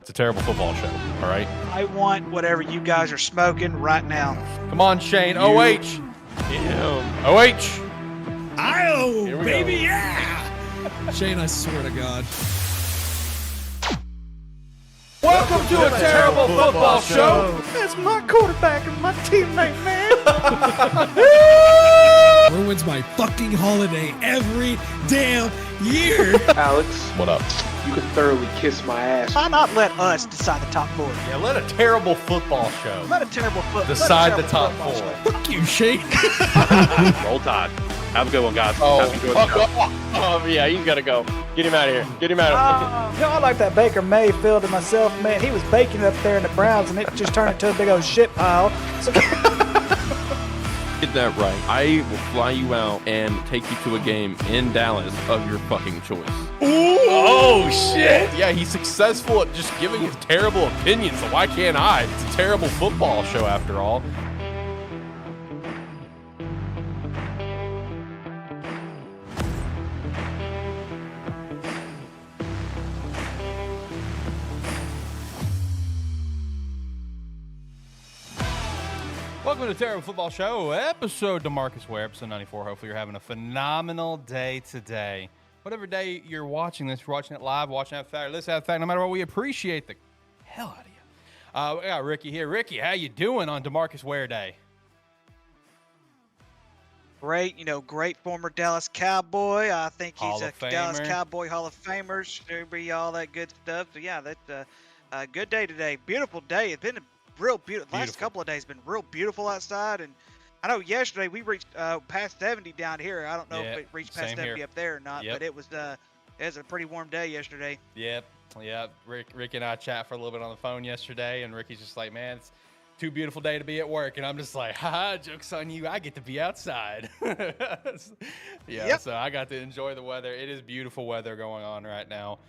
It's a terrible football show, all right? I want whatever you guys are smoking right now. Come on, Shane. OH. Damn. OH. Oh, baby, yeah! Shane, I swear to God. Welcome to a terrible football show. That's my quarterback and my teammate, man. Ruins my fucking holiday every damn year. Alex, What up? you could thoroughly kiss my ass. Why not let us decide the top four? Yeah, let a terrible football show Let a terrible decide the top football four. show. Fuck you, Shane. Roll Tide. Have a good one, guys. Oh, Happy to fuck go. off. Oh, yeah, he's got to go. Get him out of here. Get him out of here. You know, I like that Baker Mayfield and myself, man. He was baking up there in the Browns, and it just turned into a big old shit pile. So, Get that right. I will fly you out and take you to a game in Dallas of your fucking choice. Oh, shit. Yeah, he's successful at just giving his terrible opinions, so why can't I? It's a terrible football show after all. Welcome to the Terrible Football Show, episode DeMarcus Ware, episode 94. Hopefully you're having a phenomenal day today. Whatever day you're watching this, you're watching it live, watching that fact, listen to that fact, no matter what, we appreciate the hell out of you. We got Ricky here. Ricky, how you doing on DeMarcus Ware Day? Great, great former Dallas Cowboy. I think he's Hall a of Dallas Famer. Cowboy Hall of Famer. Should be all that good stuff. So yeah, that's a good day today. Beautiful day. It's been a real beautiful. Last couple of days been real beautiful outside, and I know yesterday we reached past 70 down here. I don't know if it reached past same 70 here. up there or not, Yep. but it was a pretty warm day yesterday. Yep. Rick and I chat for a little bit on the phone yesterday, and Ricky's just like, man, it's too beautiful day to be at work. And I'm just like, haha, joke's on you. I get to be outside. Yep. So I got to enjoy the weather. It is beautiful weather going on right now,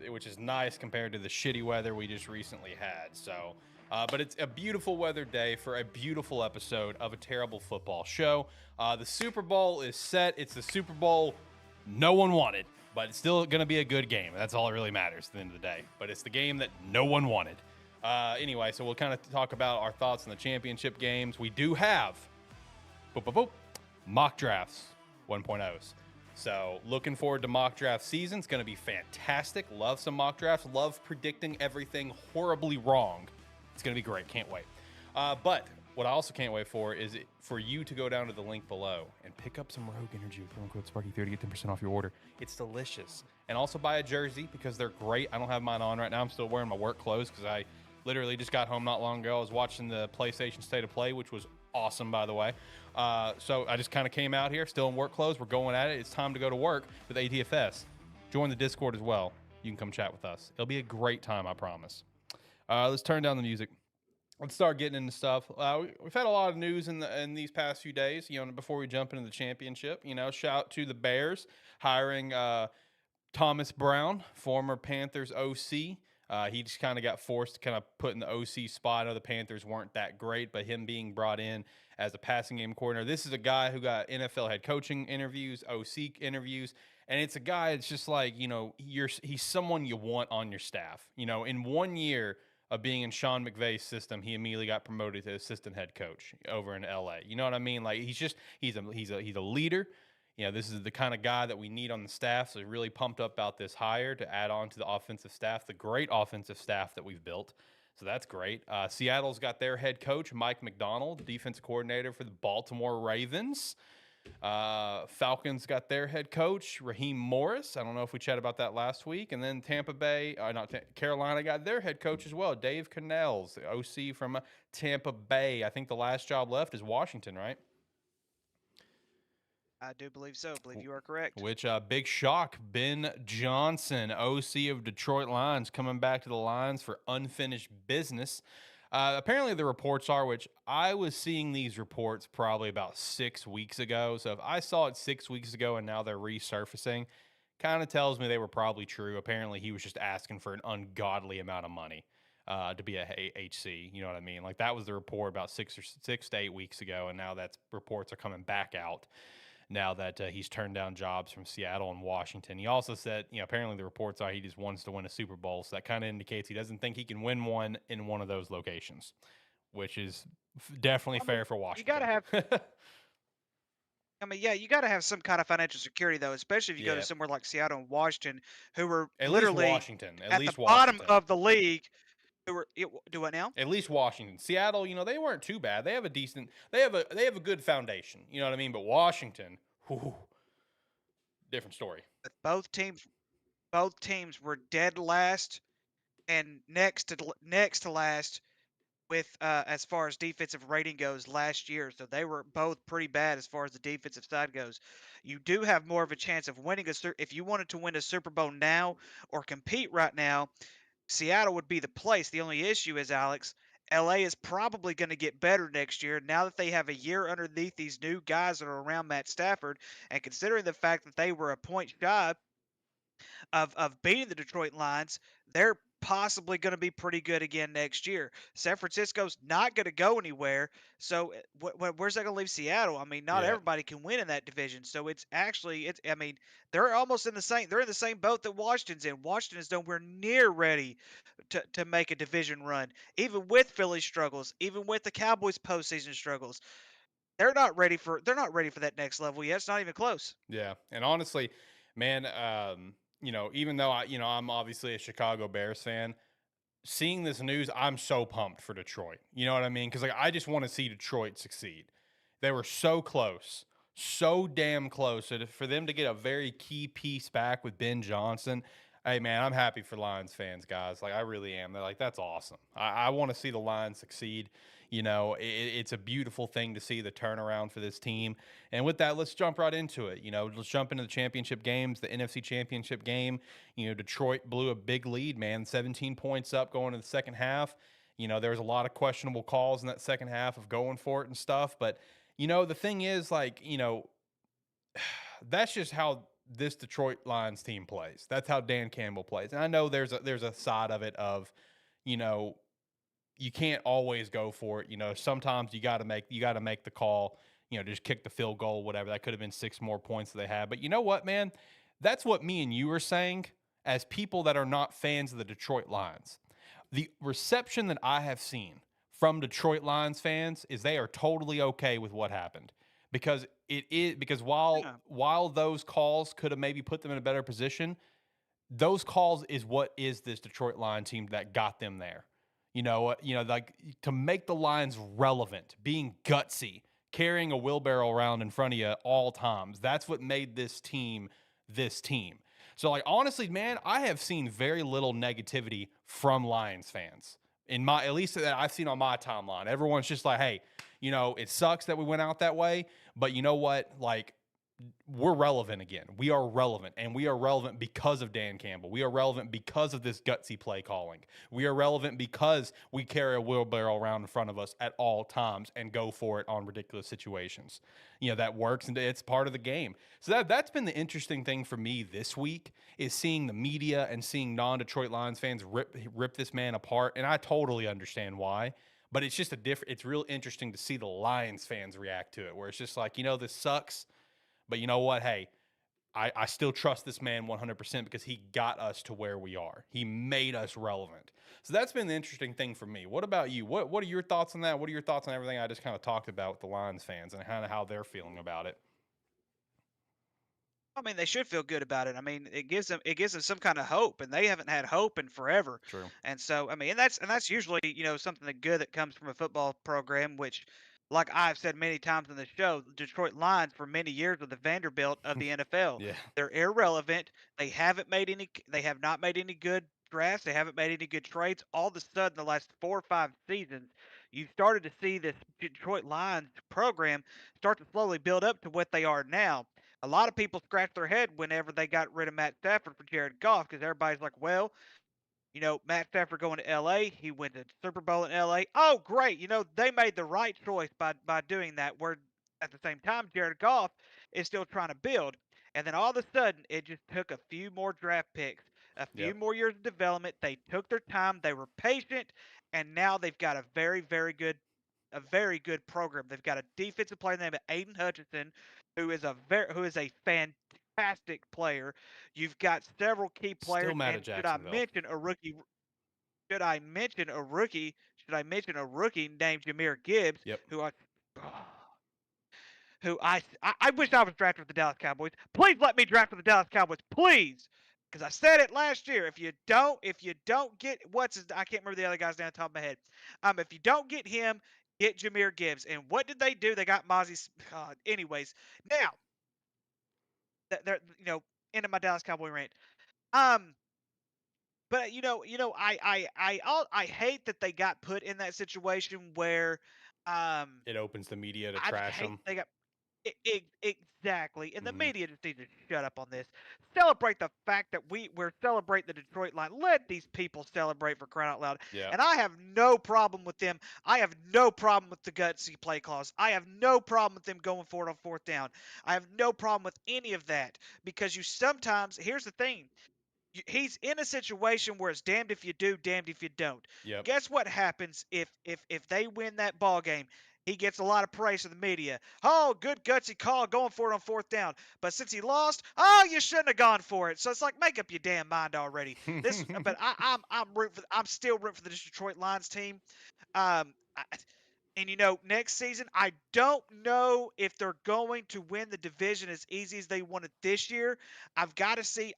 which is nice compared to the shitty weather we just recently had. So, but it's a beautiful weather day for a beautiful episode of a terrible football show. The Super Bowl is set. It's the Super Bowl no one wanted, but it's still going to be a good game. That's all that really matters at the end of the day. But it's the game that no one wanted. Anyway, so we'll kind of talk about our thoughts on the championship games. We do have mock drafts 1.0s. So looking forward to mock draft season. It's going to be fantastic. Love some mock drafts. Love predicting everything horribly wrong. It's going to be great. Can't wait. But what I also can't wait for is for you to go down to the link below and pick up some Rogue Energy with promo code Sparky30 to get 10% off your order. It's delicious. And also buy a jersey because they're great. I don't have mine on right now. I'm still wearing my work clothes because I literally just got home not long ago. I was watching the PlayStation State of Play, which was awesome, by the way. So I just kind of came out here, still in work clothes. We're going at it. It's time to go to work with ATFS. Join the Discord as well. You can come chat with us. It'll be a great time, I promise. Let's turn down the music. Let's start getting into stuff. We've had a lot of news in these past few days. Before we jump into the championship, shout out to the Bears hiring Thomas Brown, former Panthers OC. He just kind of got forced to kind of put in the OC spot. I know the Panthers weren't that great, but him being brought in as a passing game coordinator. This is a guy who got NFL head coaching interviews, OC interviews, and it's a guy that's just like, he's someone you want on your staff. In 1 year of being in Sean McVay's system, he immediately got promoted to assistant head coach over in LA. You know what I mean? Like he's a leader. This is the kind of guy that we need on the staff. So really pumped up about this hire to add on to the offensive staff, the great offensive staff that we've built. So that's great. Seattle's got their head coach, Mike McDonald, defensive coordinator for the Baltimore Ravens. Falcons got their head coach, Raheem Morris. I don't know if we chatted about that last week. And then Carolina got their head coach as well, Dave Cannells, the OC from Tampa Bay. I think the last job left is Washington, right? I do believe so. I believe you are correct. Which, big shock, Ben Johnson, OC of Detroit Lions, coming back to the Lions for unfinished business. Apparently the reports are, which I was seeing these reports probably about 6 weeks ago. So if I saw it 6 weeks ago and now they're resurfacing, kind of tells me they were probably true. Apparently he was just asking for an ungodly amount of money to be a HC. You know what I mean? Like that was the report about 6 to 8 weeks ago, and now reports are coming back out. now that he's turned down jobs from Seattle and Washington. He also said, apparently the reports are he just wants to win a Super Bowl. So that kind of indicates he doesn't think he can win one in one of those locations, which is definitely fair for Washington. You got to have. I mean, yeah, you got to have some kind of financial security, though, especially if you go to somewhere like Seattle and Washington, who were at literally least Washington, at the bottom of the league. Who were do what now? At least Washington, Seattle, they weren't too bad. They have a good foundation. You know what I mean? But Washington, whew, different story. But both teams were dead last and next to last with as far as defensive rating goes last year. So they were both pretty bad as far as the defensive side goes. You do have more of a chance of winning if you wanted to win a Super Bowl now or compete right now, Seattle would be the place. The only issue is, Alex, LA is probably going to get better next year now that they have a year underneath these new guys that are around Matt Stafford, and considering the fact that they were a point shy of beating the Detroit Lions, they're possibly going to be pretty good again next year. San Francisco's not going to go anywhere, so where's that going to leave Seattle? I mean, not everybody can win in that division, so I mean, they're almost in the same boat that Washington's in. Washington is nowhere near ready to make a division run, even with Philly's struggles, even with the Cowboys' postseason struggles. They're not ready for that next level yet. It's not even close. Yeah, and honestly, man, even though I'm obviously a Chicago Bears fan, seeing this news, I'm so pumped for Detroit. You know what I mean? Because I just want to see Detroit succeed. They were so close, so damn close. So for them to get a very key piece back with Ben Johnson, hey man, I'm happy for Lions fans, guys. Like I really am. They're like, that's awesome. I want to see the Lions succeed. It's a beautiful thing to see the turnaround for this team. And with that, let's jump right into it. Let's jump into the championship games, the NFC championship game. Detroit blew a big lead, man, 17 points up going into the second half. There was a lot of questionable calls in that second half of going for it and stuff. But, the thing is, that's just how this Detroit Lions team plays. That's how Dan Campbell plays. And I know there's a side of it of, you can't always go for it. Sometimes you got to make the call, just kick the field goal, whatever. That could have been 6 more points that they had. But you know what, man? That's what me and you are saying as people that are not fans of the Detroit Lions. The reception that I have seen from Detroit Lions fans is they are totally okay with what happened. Because while those calls could have maybe put them in a better position, those calls is what is this Detroit Lions team that got them there. To make the Lions relevant, being gutsy, carrying a wheelbarrow around in front of you all times. That's what made this team this team. So, honestly, man, I have seen very little negativity from Lions fans. At least that I've seen on my timeline. Everyone's just like, hey, it sucks that we went out that way, but you know what? We're relevant again. We are relevant, and we are relevant because of Dan Campbell. We are relevant because of this gutsy play calling. We are relevant because we carry a wheelbarrow around in front of us at all times and go for it on ridiculous situations. That works, and it's part of the game. So that's been the interesting thing for me this week is seeing the media and seeing non-Detroit Lions fans rip this man apart, and I totally understand why. But it's just it's real interesting to see the Lions fans react to it, where it's just like, this sucks. But you know what? Hey, I still trust this man 100% because he got us to where we are. He made us relevant. So that's been the interesting thing for me. What about you? What are your thoughts on that? What are your thoughts on everything I just kind of talked about with the Lions fans and kind of how they're feeling about it? I mean, they should feel good about it. I mean, it gives them some kind of hope, and they haven't had hope in forever. True. And so, I mean, and that's usually something that good that comes from a football program, which, like I've said many times on the show, the Detroit Lions for many years were the Vanderbilt of the NFL. Yeah. They're irrelevant. They have not made any good drafts. They haven't made any good trades. All of a sudden, the last 4 or 5 seasons, you started to see this Detroit Lions program start to slowly build up to what they are now. A lot of people scratched their head whenever they got rid of Matt Stafford for Jared Goff because everybody's like, well, Matt Stafford going to LA, he went to Super Bowl in LA. Oh, great. They made the right choice by doing that. Where at the same time, Jared Goff is still trying to build. And then all of a sudden, it just took a few more draft picks, a few more years of development. They took their time, they were patient, and now they've got a very, very good program. They've got a defensive player named Aiden Hutchinson who is a fantastic player. You've got several key Still players, mad and at Jacksonville. should I mention a rookie? Should I mention a rookie named Jahmyr Gibbs, Yep. who I wish I was drafted with the Dallas Cowboys. Please let me draft with the Dallas Cowboys, please. Because I said it last year. If you don't get I can't remember the other guy's name on the top of my head. If you don't get him, get Jahmyr Gibbs. And what did they do? They got Mozzie. Anyways, now they're into my Dallas Cowboy rant. But I hate that they got put in that situation where It opens the media to I just trash hate them. they got exactly, and the Mhm. media just needs to shut up on this. Celebrate the fact that we're celebrating the Detroit line. Let these people celebrate, for crying out loud. Yeah. And I have no problem with them. I have no problem with the gutsy play calls. I have no problem with them going for it on fourth down. I have no problem with any of that because here's the thing. He's in a situation where it's damned if you do, damned if you don't. Yep. Guess what happens if they win that ball game? He gets a lot of praise from the media. Oh, good gutsy call going for it on fourth down. But since he lost, oh, you shouldn't have gone for it. So it's like, make up your damn mind already. I'm still rooting for the Detroit Lions team. Um, I, and next season, I don't know if they're going to win the division as easy as they won it this year. I've got to see,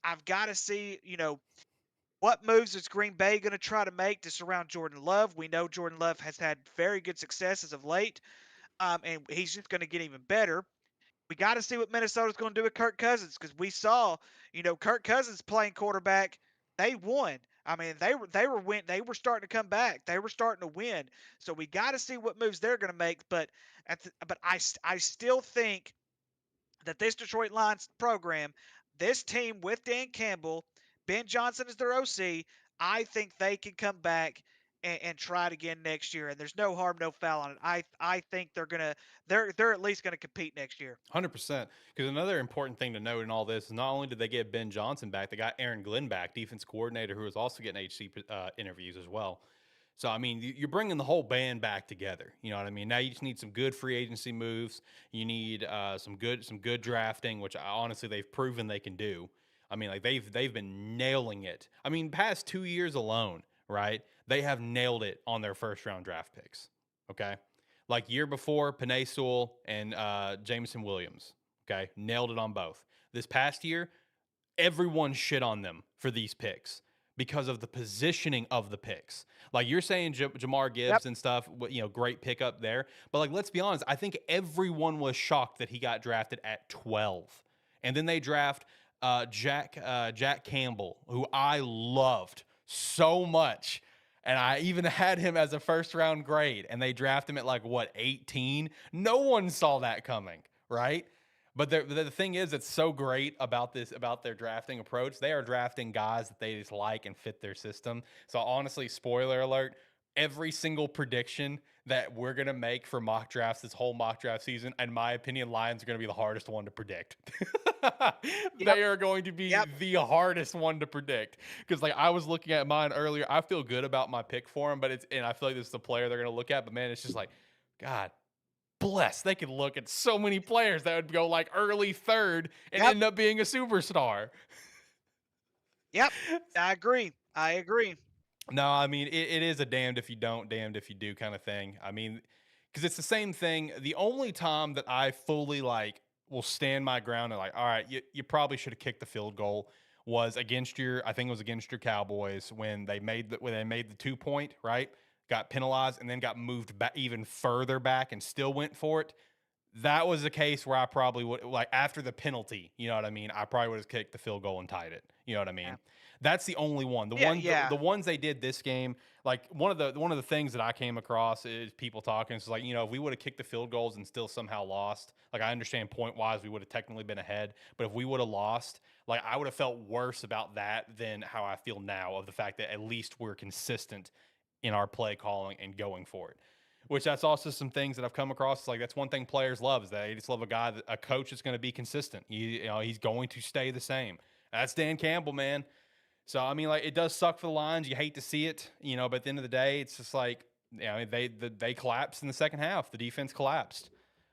what moves is Green Bay going to try to make to surround Jordan Love. We know Jordan Love has had very good success as of late, and he's just going to get even better. We got to see what Minnesota's going to do with Kirk Cousins because we saw, Kirk Cousins playing quarterback. They won. I mean, they were starting to come back. They were starting to win. So we got to see what moves they're going to make. But I still think that this Detroit Lions program, this team with Dan Campbell, Ben Johnson is their OC. I think they can come back and try it again next year. And there's no harm, no foul on it. I think they're at least gonna compete next year. 100%. Because another important thing to note in all this is not only did they get Ben Johnson back, they got Aaron Glenn back, defense coordinator, who was also getting HC interviews as well. So, I mean, you're bringing the whole band back together. You know what I mean? Now you just need some good free agency moves. You need some good drafting, which honestly they've proven they can do. I mean, like they've been nailing it. I mean, past 2 years alone, right? They have nailed it on their first round draft picks. Okay, like year before, Penei Sewell and Jameson Williams. Okay, nailed it on both. This past year, everyone shit on them for these picks because of the positioning of the picks. Like you're saying, Jamar Gibbs and stuff, great pickup there. But like, let's be honest, I think everyone was shocked that he got drafted at 12, and then they draft Jack Campbell, who I loved so much. And I even had him as a first round grade, and they draft him at 18? No one saw that coming, right? But the thing is, it's so great about their drafting approach. They are drafting guys that they just like and fit their system. So honestly, spoiler alert, every single prediction that we're going to make for mock drafts this whole mock draft season, in my opinion, Lions are going to be the hardest one to predict. They are going to be the hardest one to predict. Because I was looking at mine earlier. I feel good about my pick for him, and I feel like this is the player they're going to look at. But man, it's just God bless. They could look at so many players that would go early third and end up being a superstar. Yep, I agree. No, I mean, it is a damned if you don't, damned if you do kind of thing. I mean, because it's the same thing. The only time that I fully will stand my ground and all right, you probably should have kicked the field goal was against your Cowboys when they made the 2 point, right? Got penalized and then got moved back even further back and still went for it. That was a case where I probably would after the penalty, you know what I mean? I probably would have kicked the field goal and tied it. You know what I mean? Yeah. That's the only one. The ones they did this game, one of the things that I came across is people talking. It's if we would have kicked the field goals and still somehow lost, I understand point wise we would have technically been ahead, but if we would have lost, I would have felt worse about that than how I feel now of the fact that at least we're consistent in our play calling and going for it. Which that's also some things that I've come across. That's one thing players love is that they just love a coach that's going to be consistent. He's going to stay the same. That's Dan Campbell, man. So I mean, it does suck for the Lions. You hate to see it, but at the end of the day, it's just they collapsed in the second half. The defense collapsed.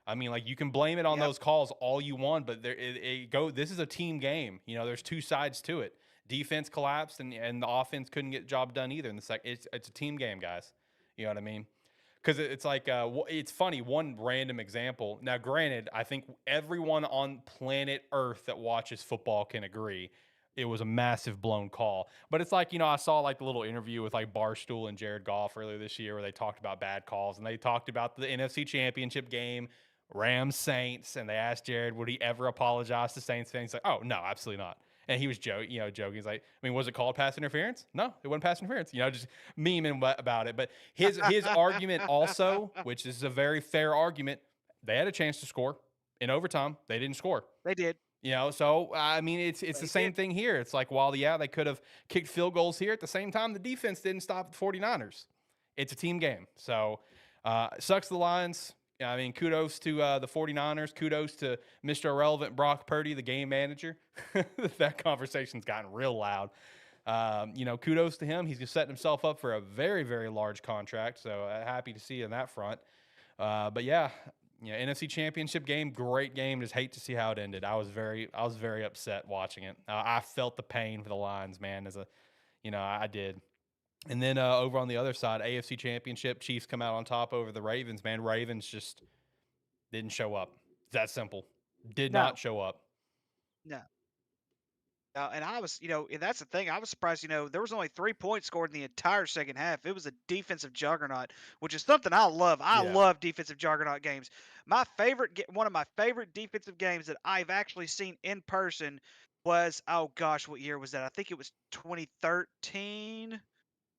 I mean, like, you can blame it on those calls all you want, but this is a team game. You know, there's two sides to it. Defense collapsed, and the offense couldn't get the job done either. In the second, it's a team game, guys. You know what I mean? Because it's like, it's funny. One random example. Now, granted, I think everyone on planet Earth that watches football can agree it was a massive blown call. But it's like, you know, I saw like the little interview with like Barstool and Jared Goff earlier this year where they talked about bad calls, and they talked about the NFC Championship game, Rams Saints, and they asked Jared, would he ever apologize to Saints fans? He's like, oh, no, absolutely not. And he was joking. He's like, I mean, was it called pass interference? No, it wasn't pass interference. You know, just memeing about it. But his argument also, which is a very fair argument, they had a chance to score in overtime. They didn't score. They did. You know, so I mean, it's the same thing here. It's like, while they could have kicked field goals here, at the same time, the defense didn't stop the 49ers. It's a team game. So sucks the Lions. I mean, kudos to the 49ers. Kudos to Mr. Irrelevant Brock Purdy, the game manager. That conversation's gotten real loud. Kudos to him. He's setting himself up for a very, very large contract. So happy to see on that front. But yeah, NFC Championship game, great game. Just hate to see how it ended. I was very upset watching it. I felt the pain for the Lions, man. I did. And then over on the other side, AFC Championship, Chiefs come out on top over the Ravens, man. Ravens just didn't show up. It's that simple. Did not show up. No. And I was, and that's the thing. I was surprised, there was only 3 points scored in the entire second half. It was a defensive juggernaut, which is something I love. I love defensive juggernaut games. One of my favorite defensive games that I've actually seen in person was, oh gosh, what year was that? I think it was 2013.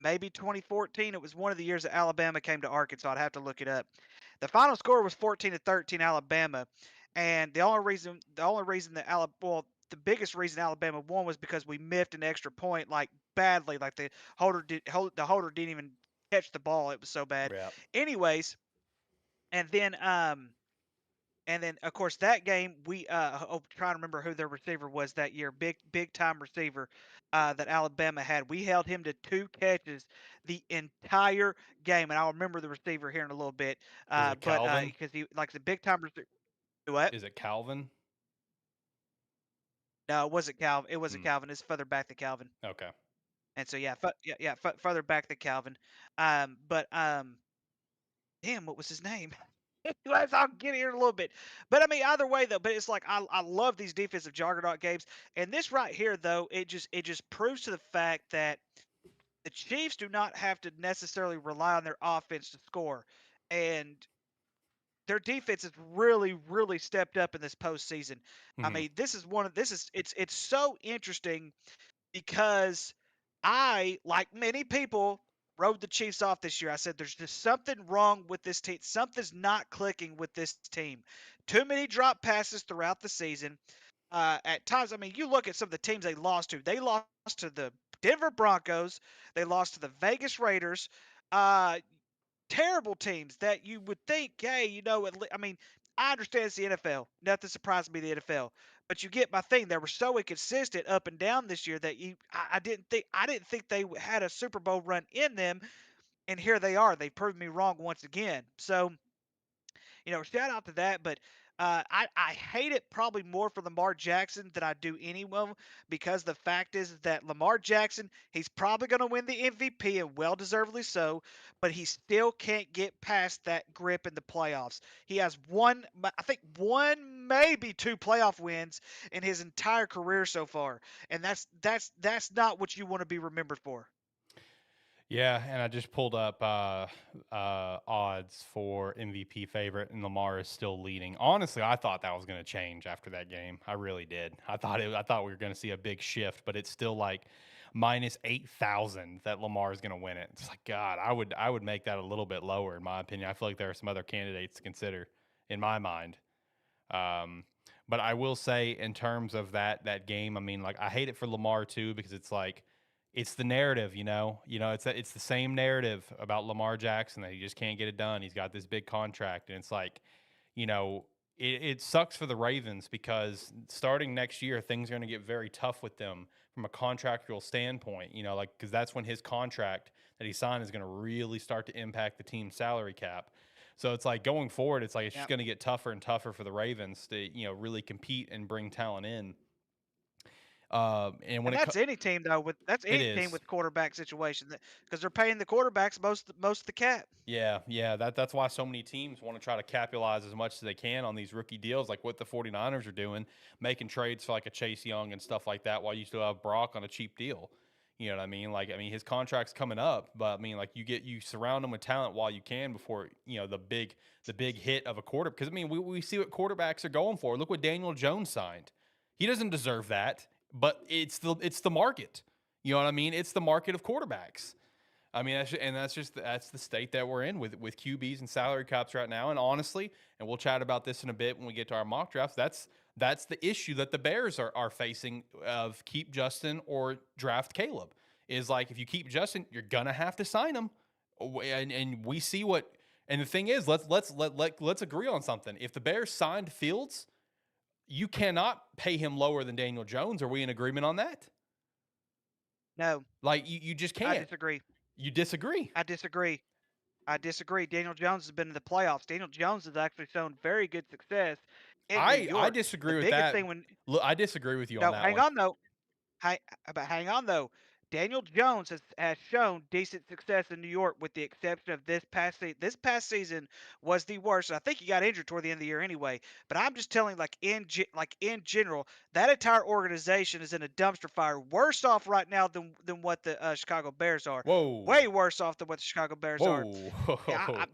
Maybe 2014. It was one of the years that Alabama came to Arkansas. I'd have to look it up. The final score was 14-13 Alabama, and the biggest reason Alabama won was because we miffed an extra point like badly. Like the holder didn't even catch the ball. It was so bad. Yeah. Anyways, and then of course that game we trying to remember who their receiver was that year. Big time receiver that Alabama had. We held him to 2 catches the entire game, and I'll remember the receiver here in a little bit. But because he like the big time receiver. What? Is it Calvin? No, it wasn't Calvin. It wasn't Calvin. It's further back than Calvin. Okay. And so further back than Calvin. Damn, what was his name? I'll get here in a little bit. But I mean, either way though, but it's like I love these defensive juggernaut games. And this right here though, it just proves to the fact that the Chiefs do not have to necessarily rely on their offense to score. And their defense has really, really stepped up in this postseason. Mm-hmm. I mean, it's so interesting because I, like many people, wrote the Chiefs off this year. I said there's just something wrong with this team. Something's not clicking with this team. Too many drop passes throughout the season. At times, I mean, you look at some of the teams they lost to. They lost to the Denver Broncos. They lost to the Vegas Raiders. Terrible teams that you would think, hey, I mean, I understand it's the NFL. Nothing surprised me, the NFL. But you get my thing. They were so inconsistent up and down this year that I didn't think they had a Super Bowl run in them, and here they are. They proved me wrong once again. So, shout out to that. But I hate it probably more for Lamar Jackson than I do anyone, because the fact is that Lamar Jackson, he's probably going to win the MVP, and well-deservedly so, but he still can't get past that grip in the playoffs. He has one, maybe 2 playoff wins in his entire career so far, and that's not what you want to be remembered for. Yeah, and I just pulled up odds for MVP favorite, and Lamar is still leading. Honestly, I thought that was going to change after that game. I really did. I thought we were going to see a big shift, but it's still like minus 8,000 that Lamar is going to win it. It's like, God, I would make that a little bit lower in my opinion. I feel like there are some other candidates to consider in my mind. But I will say, in terms of that game, I mean, like, I hate it for Lamar too, because it's like, it's the narrative, it's the same narrative about Lamar Jackson, that he just can't get it done. He's got this big contract, and it's like, it sucks for the Ravens, because starting next year, things are going to get very tough with them from a contractual standpoint, because that's when his contract that he signed is going to really start to impact the team's salary cap. So it's like going forward, it's like it's just Yep. going to get tougher and tougher for the Ravens to really compete and bring talent in. And when And that's any team though. That's it any team is. with quarterback situation because they're paying the quarterbacks most of the cap. Yeah, that's why so many teams want to try to capitalize as much as they can on these rookie deals, like what the 49ers are doing, making trades for like a Chase Young and stuff like that while you still have Brock on a cheap deal. You know what I mean? Like, I mean, his contract's coming up, but I mean, like, you surround him with talent while you can before the big hit of a quarter. Because I mean, we see what quarterbacks are going for. Look what Daniel Jones signed. He doesn't deserve that, but it's the market. You know what I mean? It's the market of quarterbacks. I mean, that's the state that we're in with QBs and salary caps right now. And honestly, and we'll chat about this in a bit when we get to our mock drafts. That's the issue that the Bears are facing of keep Justin or draft Caleb. Is like if you keep Justin, you're gonna have to sign him. And we see what. And the thing is, let's agree on something. If the Bears signed Fields, you cannot pay him lower than Daniel Jones. Are we in agreement on that? No, Like you just can't. I disagree. You disagree. I disagree. I disagree. Daniel Jones has been in the playoffs. Daniel Jones has actually shown very good success in New I York. disagree The with biggest that. thing when Look, I disagree with you on no, that hang one. on though. Hang on though. Daniel Jones has shown decent success in New York, with the exception of this past season. This past season was the worst. And I think he got injured toward the end of the year anyway. But I'm just telling, like in general, that entire organization is in a dumpster fire. Worse off right now than what the Chicago Bears are. Whoa. Way worse off than what the Chicago Bears are. Whoa. Yeah,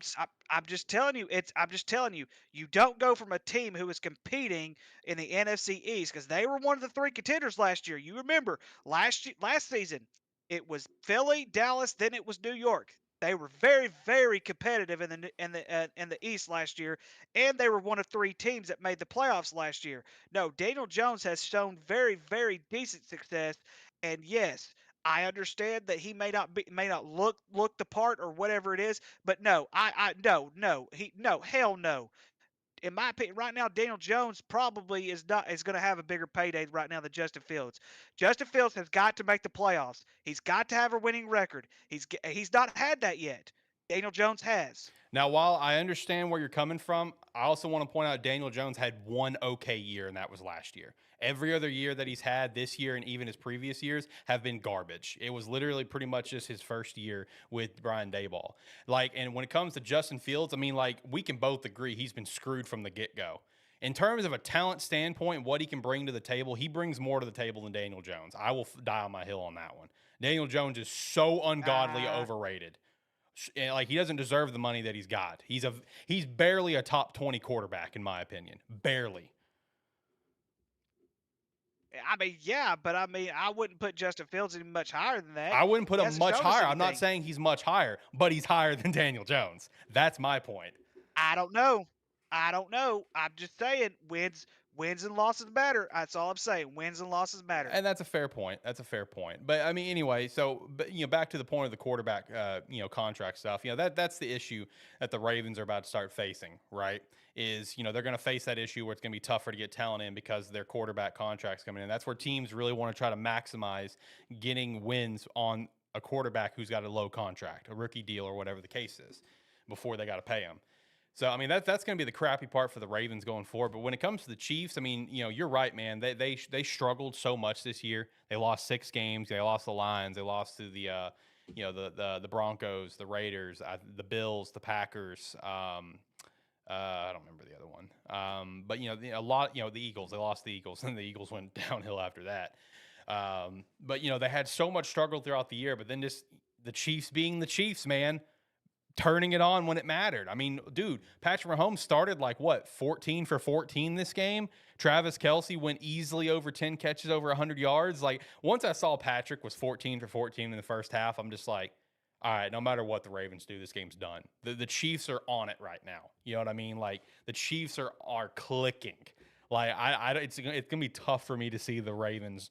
I'm just telling you. I'm just telling you. You don't go from a team who was competing in the NFC East, because they were one of the three contenders last year. You remember last season, it was Philly, Dallas, then it was New York. They were very, very competitive in the East last year, and they were one of three teams that made the playoffs last year. No, Daniel Jones has shown very, very decent success, and yes, I understand that he may not look the part or whatever it is, but no, hell no. In my opinion, right now, Daniel Jones probably is going to have a bigger payday right now than Justin Fields. Justin Fields has got to make the playoffs. He's got to have a winning record. He's not had that yet. Daniel Jones has. Now, while I understand where you're coming from, I also want to point out Daniel Jones had one okay year, and that was last year. Every other year that he's had this year and even his previous years have been garbage. It was literally pretty much just his first year with Brian Daboll. Like, and when it comes to Justin Fields, I mean, like, we can both agree he's been screwed from the get-go. In terms of a talent standpoint and what he can bring to the table, he brings more to the table than Daniel Jones. I will die on my hill on that one. Daniel Jones is so ungodly overrated. Like, he doesn't deserve the money that he's got. He's barely a top 20 quarterback in my opinion. Barely. I mean, yeah, but I mean, I wouldn't put Justin Fields any much higher than that. I wouldn't put He him hasn't much shown us higher. I'm not anything. saying he's much higher, but he's higher than Daniel Jones. That's my point. I don't know. I'm just saying wins and losses matter. That's all I'm saying. Wins and losses matter. And that's a fair point. But I mean, anyway, so back to the point of the quarterback, contract stuff. That's the issue that the Ravens are about to start facing, right? Is they're going to face that issue where it's going to be tougher to get talent in because their quarterback contracts coming in. That's where teams really want to try to maximize getting wins on a quarterback who's got a low contract, a rookie deal, or whatever the case is, before they got to pay him. So, I mean, that's going to be the crappy part for the Ravens going forward. But when it comes to the Chiefs, I mean, you're right, man. They struggled so much this year. They lost 6 games. They lost the Lions. They lost to the Broncos, the Raiders, the Bills, the Packers. I don't remember the other one. But a lot. The Eagles. They lost the Eagles, and the Eagles went downhill after that. But they had so much struggle throughout the year. But then just the Chiefs being the Chiefs, man. Turning it on when it mattered. I mean, dude, Patrick Mahomes started 14 for 14 this game. Travis Kelce went easily over 10 catches, over 100 yards. Like, once I saw Patrick was 14 for 14 in the first half, I'm just like, all right, no matter what the Ravens do, this game's done. The Chiefs are on it right now. You know what I mean? Like, the Chiefs are clicking. Like, it's going to be tough for me to see the Ravens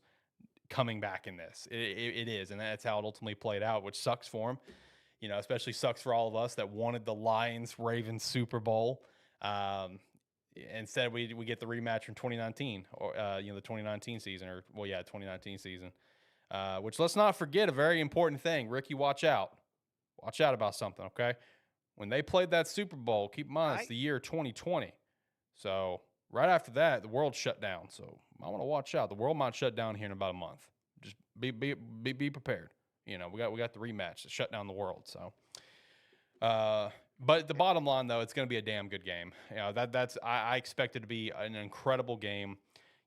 coming back in this. It is, and that's how it ultimately played out, which sucks for them. Especially sucks for all of us that wanted the Lions-Ravens Super Bowl. Instead, we get the rematch from 2019, or the 2019 season, 2019 season. Which, let's not forget a very important thing. Ricky, watch out. Watch out about something, okay? when they played that Super Bowl, keep in mind, it's Right. the year 2020. So right after that, the world shut down. So I want to watch out. The world might shut down here in about a month. Just be prepared. We got the rematch to shut down the world. So, but the bottom line though, it's going to be a damn good game. I expect it to be an incredible game.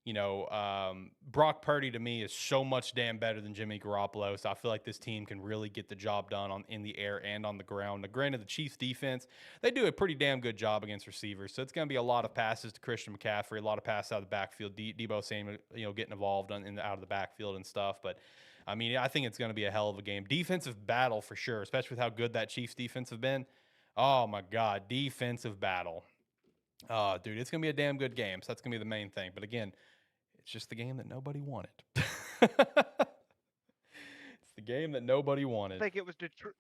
Brock Purdy to me is so much damn better than Jimmy Garoppolo. So I feel like this team can really get the job done in the air and on the ground. Now, granted, the Chiefs defense, they do a pretty damn good job against receivers. So it's going to be a lot of passes to Christian McCaffrey, a lot of passes out of the backfield. Debo Samuel, getting involved out of the backfield and stuff. But I mean, I think it's going to be a hell of a game. Defensive battle for sure, especially with how good that Chiefs defense have been. Oh my God, defensive battle. Oh, dude, it's going to be a damn good game. So that's going to be the main thing. But again, it's just the game that nobody wanted. It's the game that nobody wanted. I think it was Detroit.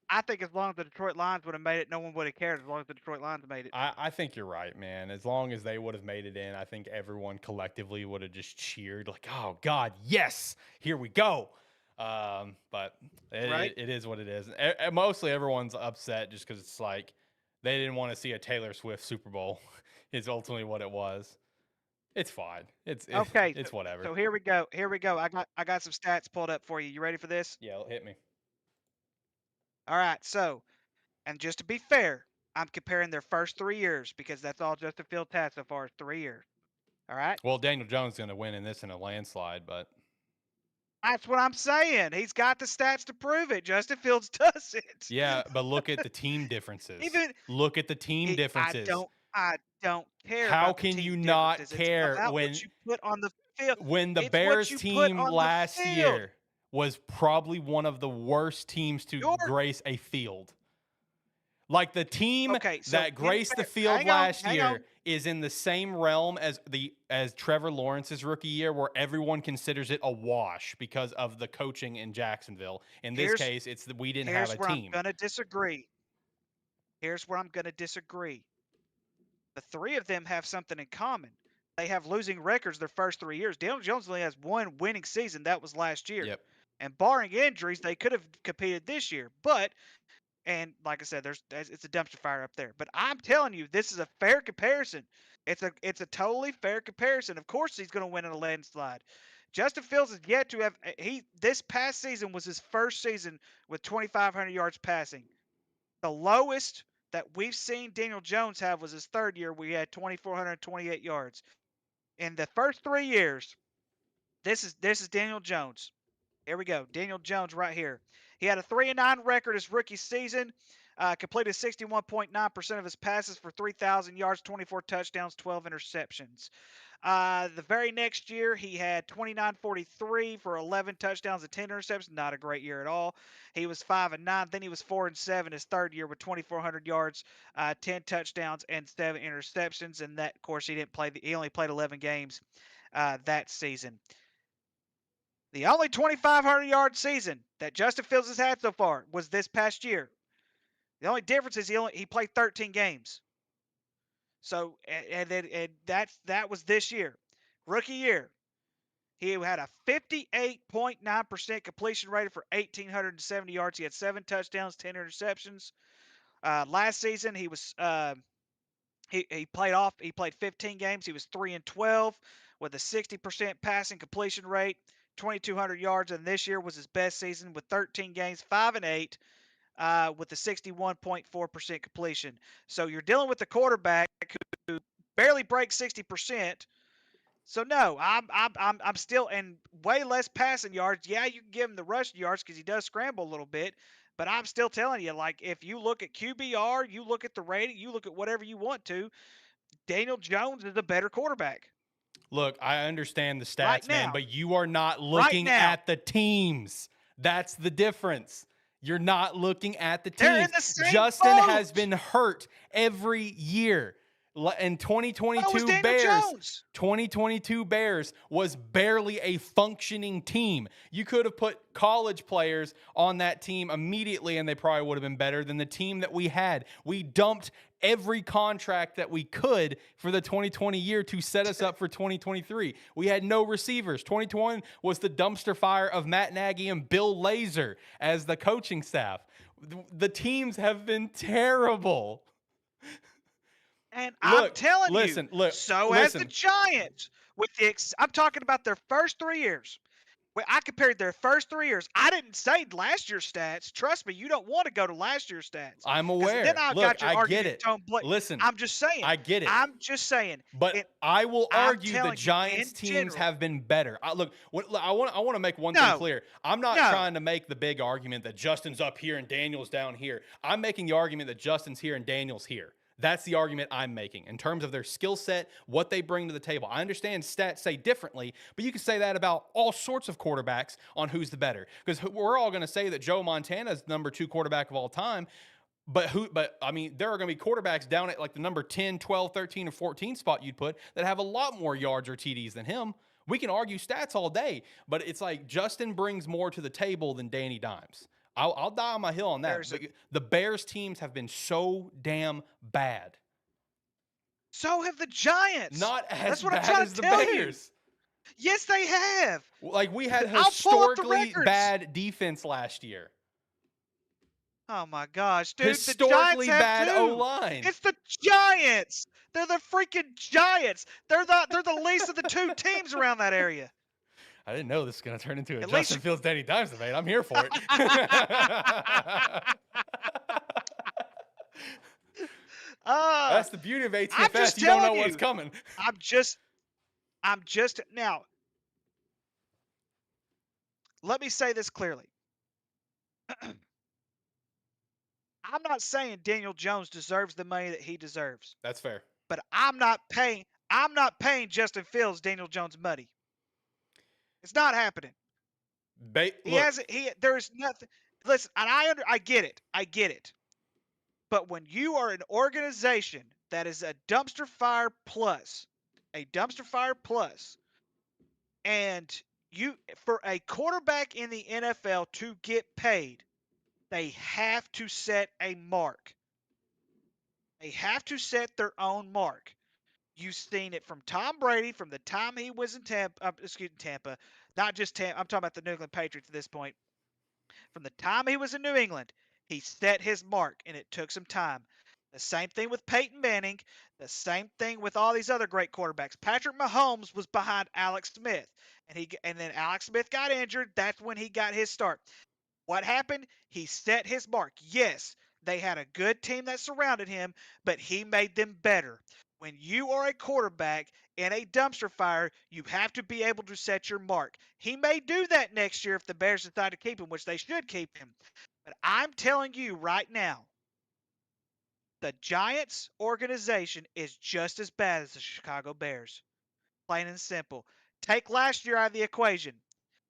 I think as long as the Detroit Lions would have made it, no one would have cared as long as the Detroit Lions made it. I think you're right, man. As long as they would have made it in, I think everyone collectively would have just cheered like, oh, God, yes, here we go. But it is what it is. Mostly everyone's upset just because it's like they didn't want to see a Taylor Swift Super Bowl is ultimately what it was. It's fine. It's okay. It's whatever. So here we go. I got some stats pulled up for you. You ready for this? Yeah, hit me. All right. So, and just to be fair, I'm comparing their first 3 years because that's all Justin Fields had so far is 3 years. All right. Well, Daniel Jones is going to win in a landslide, but that's what I'm saying. He's got the stats to prove it. Justin Fields doesn't. yeah, but look at the team differences. Look at the team differences. I don't care. How can you not care when what you put on the field? When the Bears team last year was probably one of the worst teams to grace a field. Like the team that graced the field last year is in the same realm as Trevor Lawrence's rookie year, where everyone considers it a wash because of the coaching in Jacksonville. In this case, it's that we didn't have a team. Here's where I'm gonna disagree. Here's where I'm gonna disagree. The three of them have something in common. They have losing records their first 3 years. Daniel Jones only has one winning season. That was last year. Yep. And barring injuries, they could have competed this year. And like I said, it's a dumpster fire up there. But I'm telling you, this is a fair comparison. It's a totally fair comparison. Of course, he's going to win in a landslide. Justin Fields is yet to have. This past season was his first season with 2,500 yards passing. The lowest that we've seen Daniel Jones have was his third year. We had 2,428 yards. In the first 3 years, this is Daniel Jones. Here we go. Daniel Jones right here. He had a 3-9 record his rookie season. Completed 61.9% of his passes for 3,000 yards, 24 touchdowns, 12 interceptions. The very next year, he had 29.43 for 11 touchdowns and 10 interceptions. Not a great year at all. He was 5-9. Then he was 4-7 his third year with 2,400 yards, 10 touchdowns, and 7 interceptions. And that, of course, he only played 11 games that season. The only 2,500-yard season that Justin Fields has had so far was this past year. The only difference is he played 13 games. So and that was this year, rookie year. He had a 58.9% completion rate for 1,870 yards. He had 7 touchdowns, 10 interceptions. Last season he was he played 15 games. He was 3-12 with a 60% passing completion rate, 2,200 yards, and this year was his best season with 13 games, 5-8. With a 61.4% completion. So you're dealing with the quarterback who barely breaks 60%. So no, I'm still in way less passing yards. Yeah, you can give him the rushing yards because he does scramble a little bit. But I'm still telling you, like, if you look at QBR, you look at the rating, you look at whatever you want to, Daniel Jones is a better quarterback. Look, I understand the stats, man, but you are not looking at the teams. That's the difference. You're not looking at the teams. Justin has been hurt every year. In 2022 Bears was barely a functioning team. You could have put college players on that team immediately, and they probably would have been better than the team that we had. We dumped every contract that we could for the 2020 year to set us up for 2023. We had no receivers. 2021 was the dumpster fire of Matt Nagy and Bill Lazor as the coaching staff. The teams have been terrible. And I'm Look, telling listen, you, look, so has the listen. Giants. I'm talking about their first 3 years. I compared their first 3 years. I didn't say last year's stats. Trust me, you don't want to go to last year's stats. I'm 'Cause aware. Then I Look, got your I get argument. it. Tone Listen, I'm just saying. I get it. I'm just saying. But I will argue the telling you, Giants in teams general- have been better. I want to make one thing No. clear. I'm not No. trying to make the big argument that Justin's up here and Daniel's down here. I'm making the argument that Justin's here and Daniel's here. That's the argument I'm making in terms of their skill set, what they bring to the table. I understand stats say differently, but you can say that about all sorts of quarterbacks on who's the better. Because we're all going to say that Joe Montana is number 2 quarterback of all time. But I mean, there are going to be quarterbacks down at like the number 10, 12, 13, or 14 spot you'd put that have a lot more yards or TDs than him. We can argue stats all day, but it's like Justin brings more to the table than Danny Dimes. I'll die on my hill on that. The Bears teams have been so damn bad. So have the Giants. Not as That's what bad I'm trying as to the tell you. Bears. Yes, they have. Like we had I'll pull up the historically records. bad defense last year. Oh my gosh, dude! Historically the Giants bad have too. O-line. It's the Giants. They're the freaking Giants. They're the least of the 2 teams around that area. I didn't know this was going to turn into a At Justin least- Fields Danny Dimes debate. I'm here for it. That's the beauty of ATFS. just You don't know telling what's you. coming. I'm just now. Let me say this clearly. I'm not saying Daniel Jones deserves the money that he deserves, That's fair. but I'm not paying Justin Fields Daniel Jones money. It's not happening. There's nothing. Listen, and I get it. I get it. But when you are an organization that is a dumpster fire plus, and for a quarterback in the NFL to get paid, they have to set a mark. They have to set their own mark. You've seen it from Tom Brady from the time he was in Tampa, not just Tampa. I'm talking about the New England Patriots at this point. From the time he was in New England, he set his mark, and it took some time. The same thing with Peyton Manning. The same thing with all these other great quarterbacks. Patrick Mahomes was behind Alex Smith, and then Alex Smith got injured. That's when he got his start. What happened? He set his mark. Yes, they had a good team that surrounded him, but he made them better. When you are a quarterback in a dumpster fire, you have to be able to set your mark. He may do that next year if the Bears decide to keep him, which they should keep him. But I'm telling you right now, the Giants organization is just as bad as the Chicago Bears. Plain and simple. Take last year out of the equation.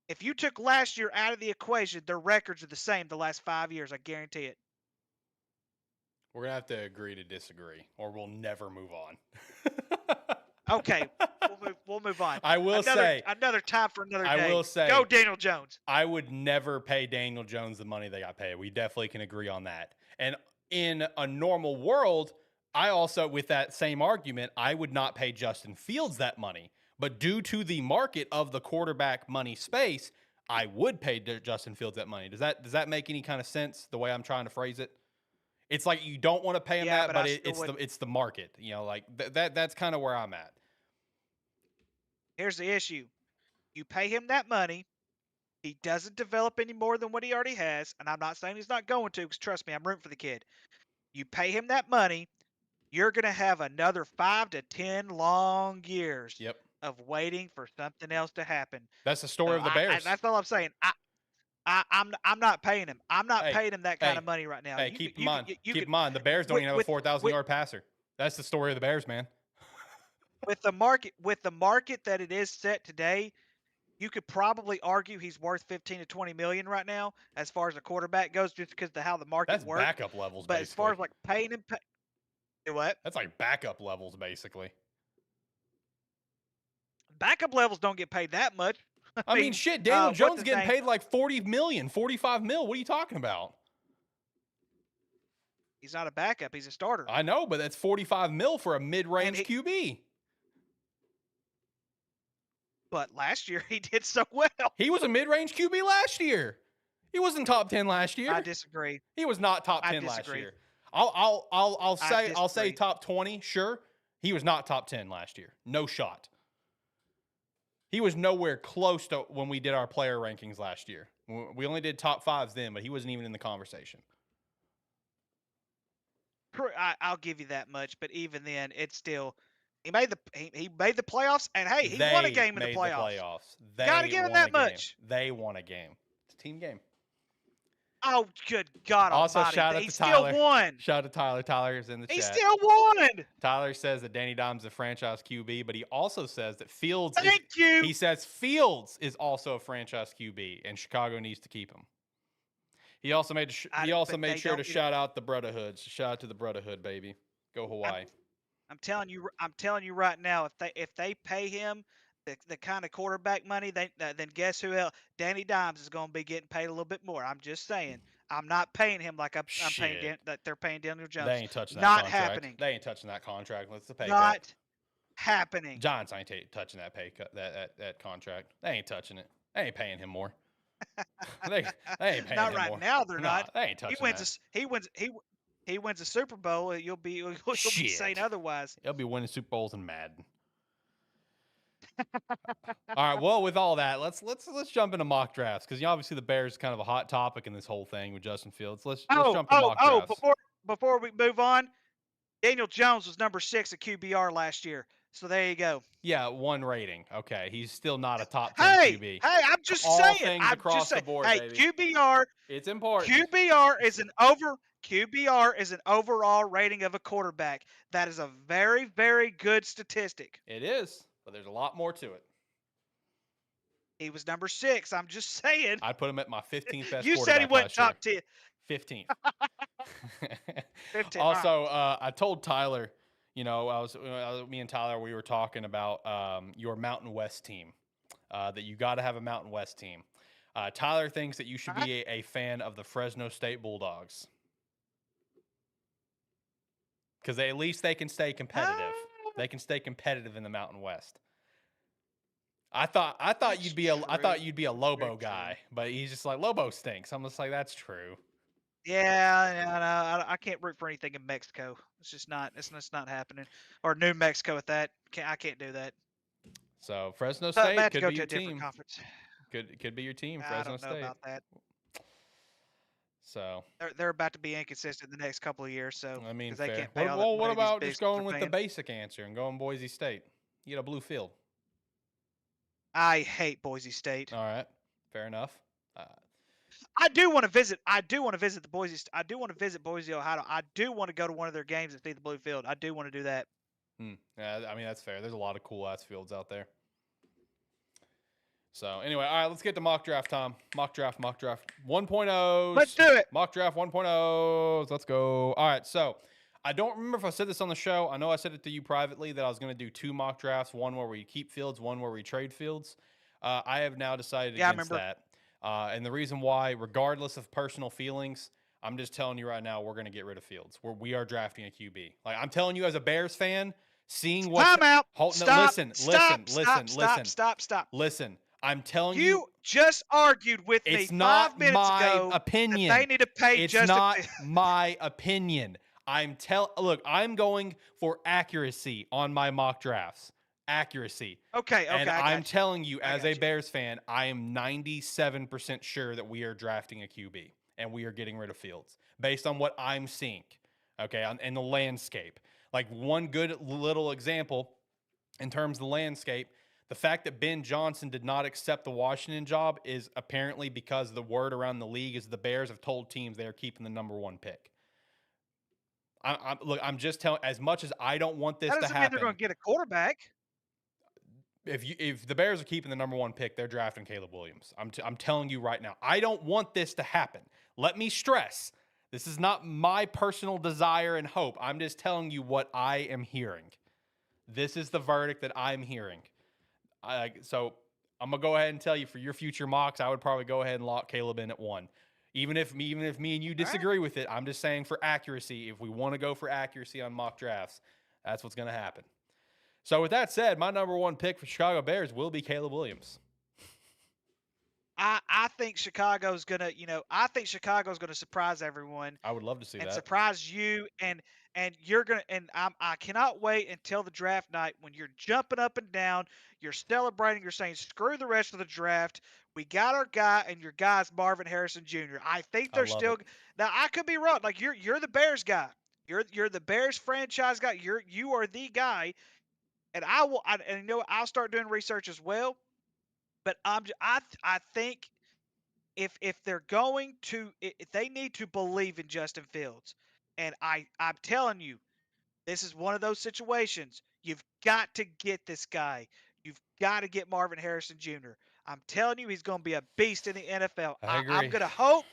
If you took last year out of the equation, their records are the same the last 5 years. I guarantee it. We're going to have to agree to disagree, or we'll never move on. Okay, we'll move on. I will say another time for another day. I will say go Daniel Jones. I would never pay Daniel Jones the money they got paid. We definitely can agree on that. And in a normal world, I also, with that same argument, I would not pay Justin Fields that money. But due to the market of the quarterback money space, I would pay Justin Fields that money. Does that make any kind of sense? The way I'm trying to phrase it. It's like you don't want to pay him that, but it's the market. You know, like that's kind of where I'm at. Here's the issue: you pay him that money, he doesn't develop any more than what he already has, and I'm not saying he's not going to, because trust me, I'm rooting for the kid. You pay him that money, you're gonna have another 5 to 10 long years. Yep. Of waiting for something else to happen. That's the story of the Bears. That's all I'm saying. I'm not paying him. I'm not paying him that kind of money right now. Hey, keep in mind, the Bears don't even have a 4,000-yard passer. That's the story of the Bears, man. With the market that it is set today, you could probably argue he's worth 15 to 20 million right now, as far as a quarterback goes, just because of how the market works. That's backup levels, but basically. as far as like paying him, what? That's like backup levels, basically. Backup levels don't get paid that much. I mean, shit, Daniel Jones getting paid like 40 million, 45 mil. What are you talking about? He's not a backup. He's a starter. I know, but that's 45 mil for a mid-range QB. But last year he did so well. He was a mid-range QB last year. He wasn't top 10 last year. I disagree. He was not top 10 last year. I'll say top 20, sure. He was not top 10 last year. No shot. He was nowhere close to when we did our player rankings last year. We only did top 5s then, but he wasn't even in the conversation. I'll give you that much, but even then, it's still he made the playoffs, and hey, he won a game in the playoffs. Gotta give him that much. They won a game. It's a team game. Oh, good God Also, Almighty! shout out He to still Tyler. won. Shout out to Tyler. Tyler's in the chat. He still won. Tyler says that Danny Dimes is a franchise QB, but he also says that Fields. Thank you. He says Fields is also a franchise QB, and Chicago needs to keep him. He also made sure to shout out the Brotherhoods. Shout out to the Brotherhood, baby. Go Hawaii. I'm telling you right now, if they pay him the kind of quarterback money, then guess who else? Danny Dimes is going to be getting paid a little bit more. I'm just saying. I'm not paying him like I'm paying that they're paying Daniel Jones. They ain't touching that Not contract. happening. They ain't touching that contract. Let's the pay Not cut. happening. Giants ain't touching that pay cut. That contract. They ain't touching it. They ain't paying him more. they ain't paying not him right more. now. They're not. They ain't touching that. He wins a Super Bowl. You'll be saying otherwise. He'll be winning Super Bowls in Madden. All right. Well, with all that, let's jump into mock drafts because obviously the Bears is kind of a hot topic in this whole thing with Justin Fields. Let's jump to mock drafts. Before we move on, Daniel Jones was number 6 at QBR last year. So there you go. Yeah, 1 rating. Okay, he's still not a top 10 QB. Hey, I'm just All saying. things I'm across just saying. the board, hey, baby. QBR. It's important. QBR is an overall rating of a quarterback. That is a very, very good statistic. It is, but there's a lot more to it. He was number 6. I'm just saying. I'd put him at my 15th best. You said he went top 10. 15th. 15. Also, I told Tyler, me and Tyler, we were talking about your Mountain West team, that you got to have a Mountain West team. Tyler thinks that you should be a fan of the Fresno State Bulldogs because at least they can stay competitive. They can stay competitive in the Mountain West. I thought you'd be a Lobo guy, but he's just like Lobo stinks. I'm just like that's true. Yeah, I can't root for anything in Mexico. It's just not happening. Or New Mexico at that. I can't do that. So Fresno State could go be to your a different team. Conference. Could be your team, I Fresno don't know State. about that. So they're about to be inconsistent the next couple of years. So I mean, they fair. can't pay all that Well, what money these about bigs just going are with the paying. basic answer and going Boise State? You get a blue field. I hate Boise State. All right, fair enough. I do want to visit. I do want to visit the Boise. I do want to visit Boise, Ohio. I do want to go to one of their games and see the blue field. I do want to do that. Yeah, I mean that's fair. There's a lot of cool ass fields out there. So anyway, all right, let's get to mock draft, Tom. Mock draft 1.0. Let's do it. Mock draft 1.0. Let's go. All right, so I don't remember if I said this on the show. I know I said it to you privately that I was going to do 2 mock drafts, one where we keep fields, one where we trade fields. I have now decided against that. And the reason why, regardless of personal feelings, I'm just telling you right now, we're going to get rid of Fields. We are drafting a QB. Like I'm telling you as a Bears fan, seeing what time out. Stop. Listen, I'm telling you. You just argued with me it's 5 not minutes my ago opinion. that they need to pay it's Justin. not my opinion. Look, I'm going for accuracy on my mock drafts. Accuracy. Okay. And I'm telling you, I as got a you. Bears fan, I am 97% sure that we are drafting a QB and we are getting rid of Fields based on what I'm seeing. Okay, in the landscape. Like one good little example in terms of the landscape, the fact that Ben Johnson did not accept the Washington job is apparently because the word around the league is the Bears have told teams they are keeping the number 1 pick. I'm just telling. As much as I don't want this That to doesn't happen, mean they're going to get a quarterback. If the Bears are keeping the number 1 pick, they're drafting Caleb Williams. I'm telling you right now. I don't want this to happen. Let me stress. This is not my personal desire and hope. I'm just telling you what I am hearing. This is the verdict that I'm hearing. So I'm gonna go ahead and tell you for your future mocks, I would probably go ahead and lock Caleb in at 1. Even if me and you disagree with it, I'm just saying for accuracy, if we want to go for accuracy on mock drafts, that's what's going to happen. So with that said, my number 1 pick for Chicago Bears will be Caleb Williams. I think Chicago's gonna, I think Chicago's gonna surprise everyone I would love to see and that. surprise you, and you're gonna, and I cannot wait until the draft night when you're jumping up and down, you're celebrating, you're saying screw the rest of the draft. We got our guy, and your guy's Marvin Harrison Jr. I think I they're love still it. now. I could be wrong. Like you're the Bears guy. You're the Bears franchise guy. You are the guy, and I will. And I'll start doing research as well. But I think if they're going to, if they need to believe in Justin Fields, and I'm telling you, this is one of those situations. You've got to get this guy. You've got to get Marvin Harrison Jr. I'm telling you, he's going to be a beast in the NFL. I I'm agree. going to hope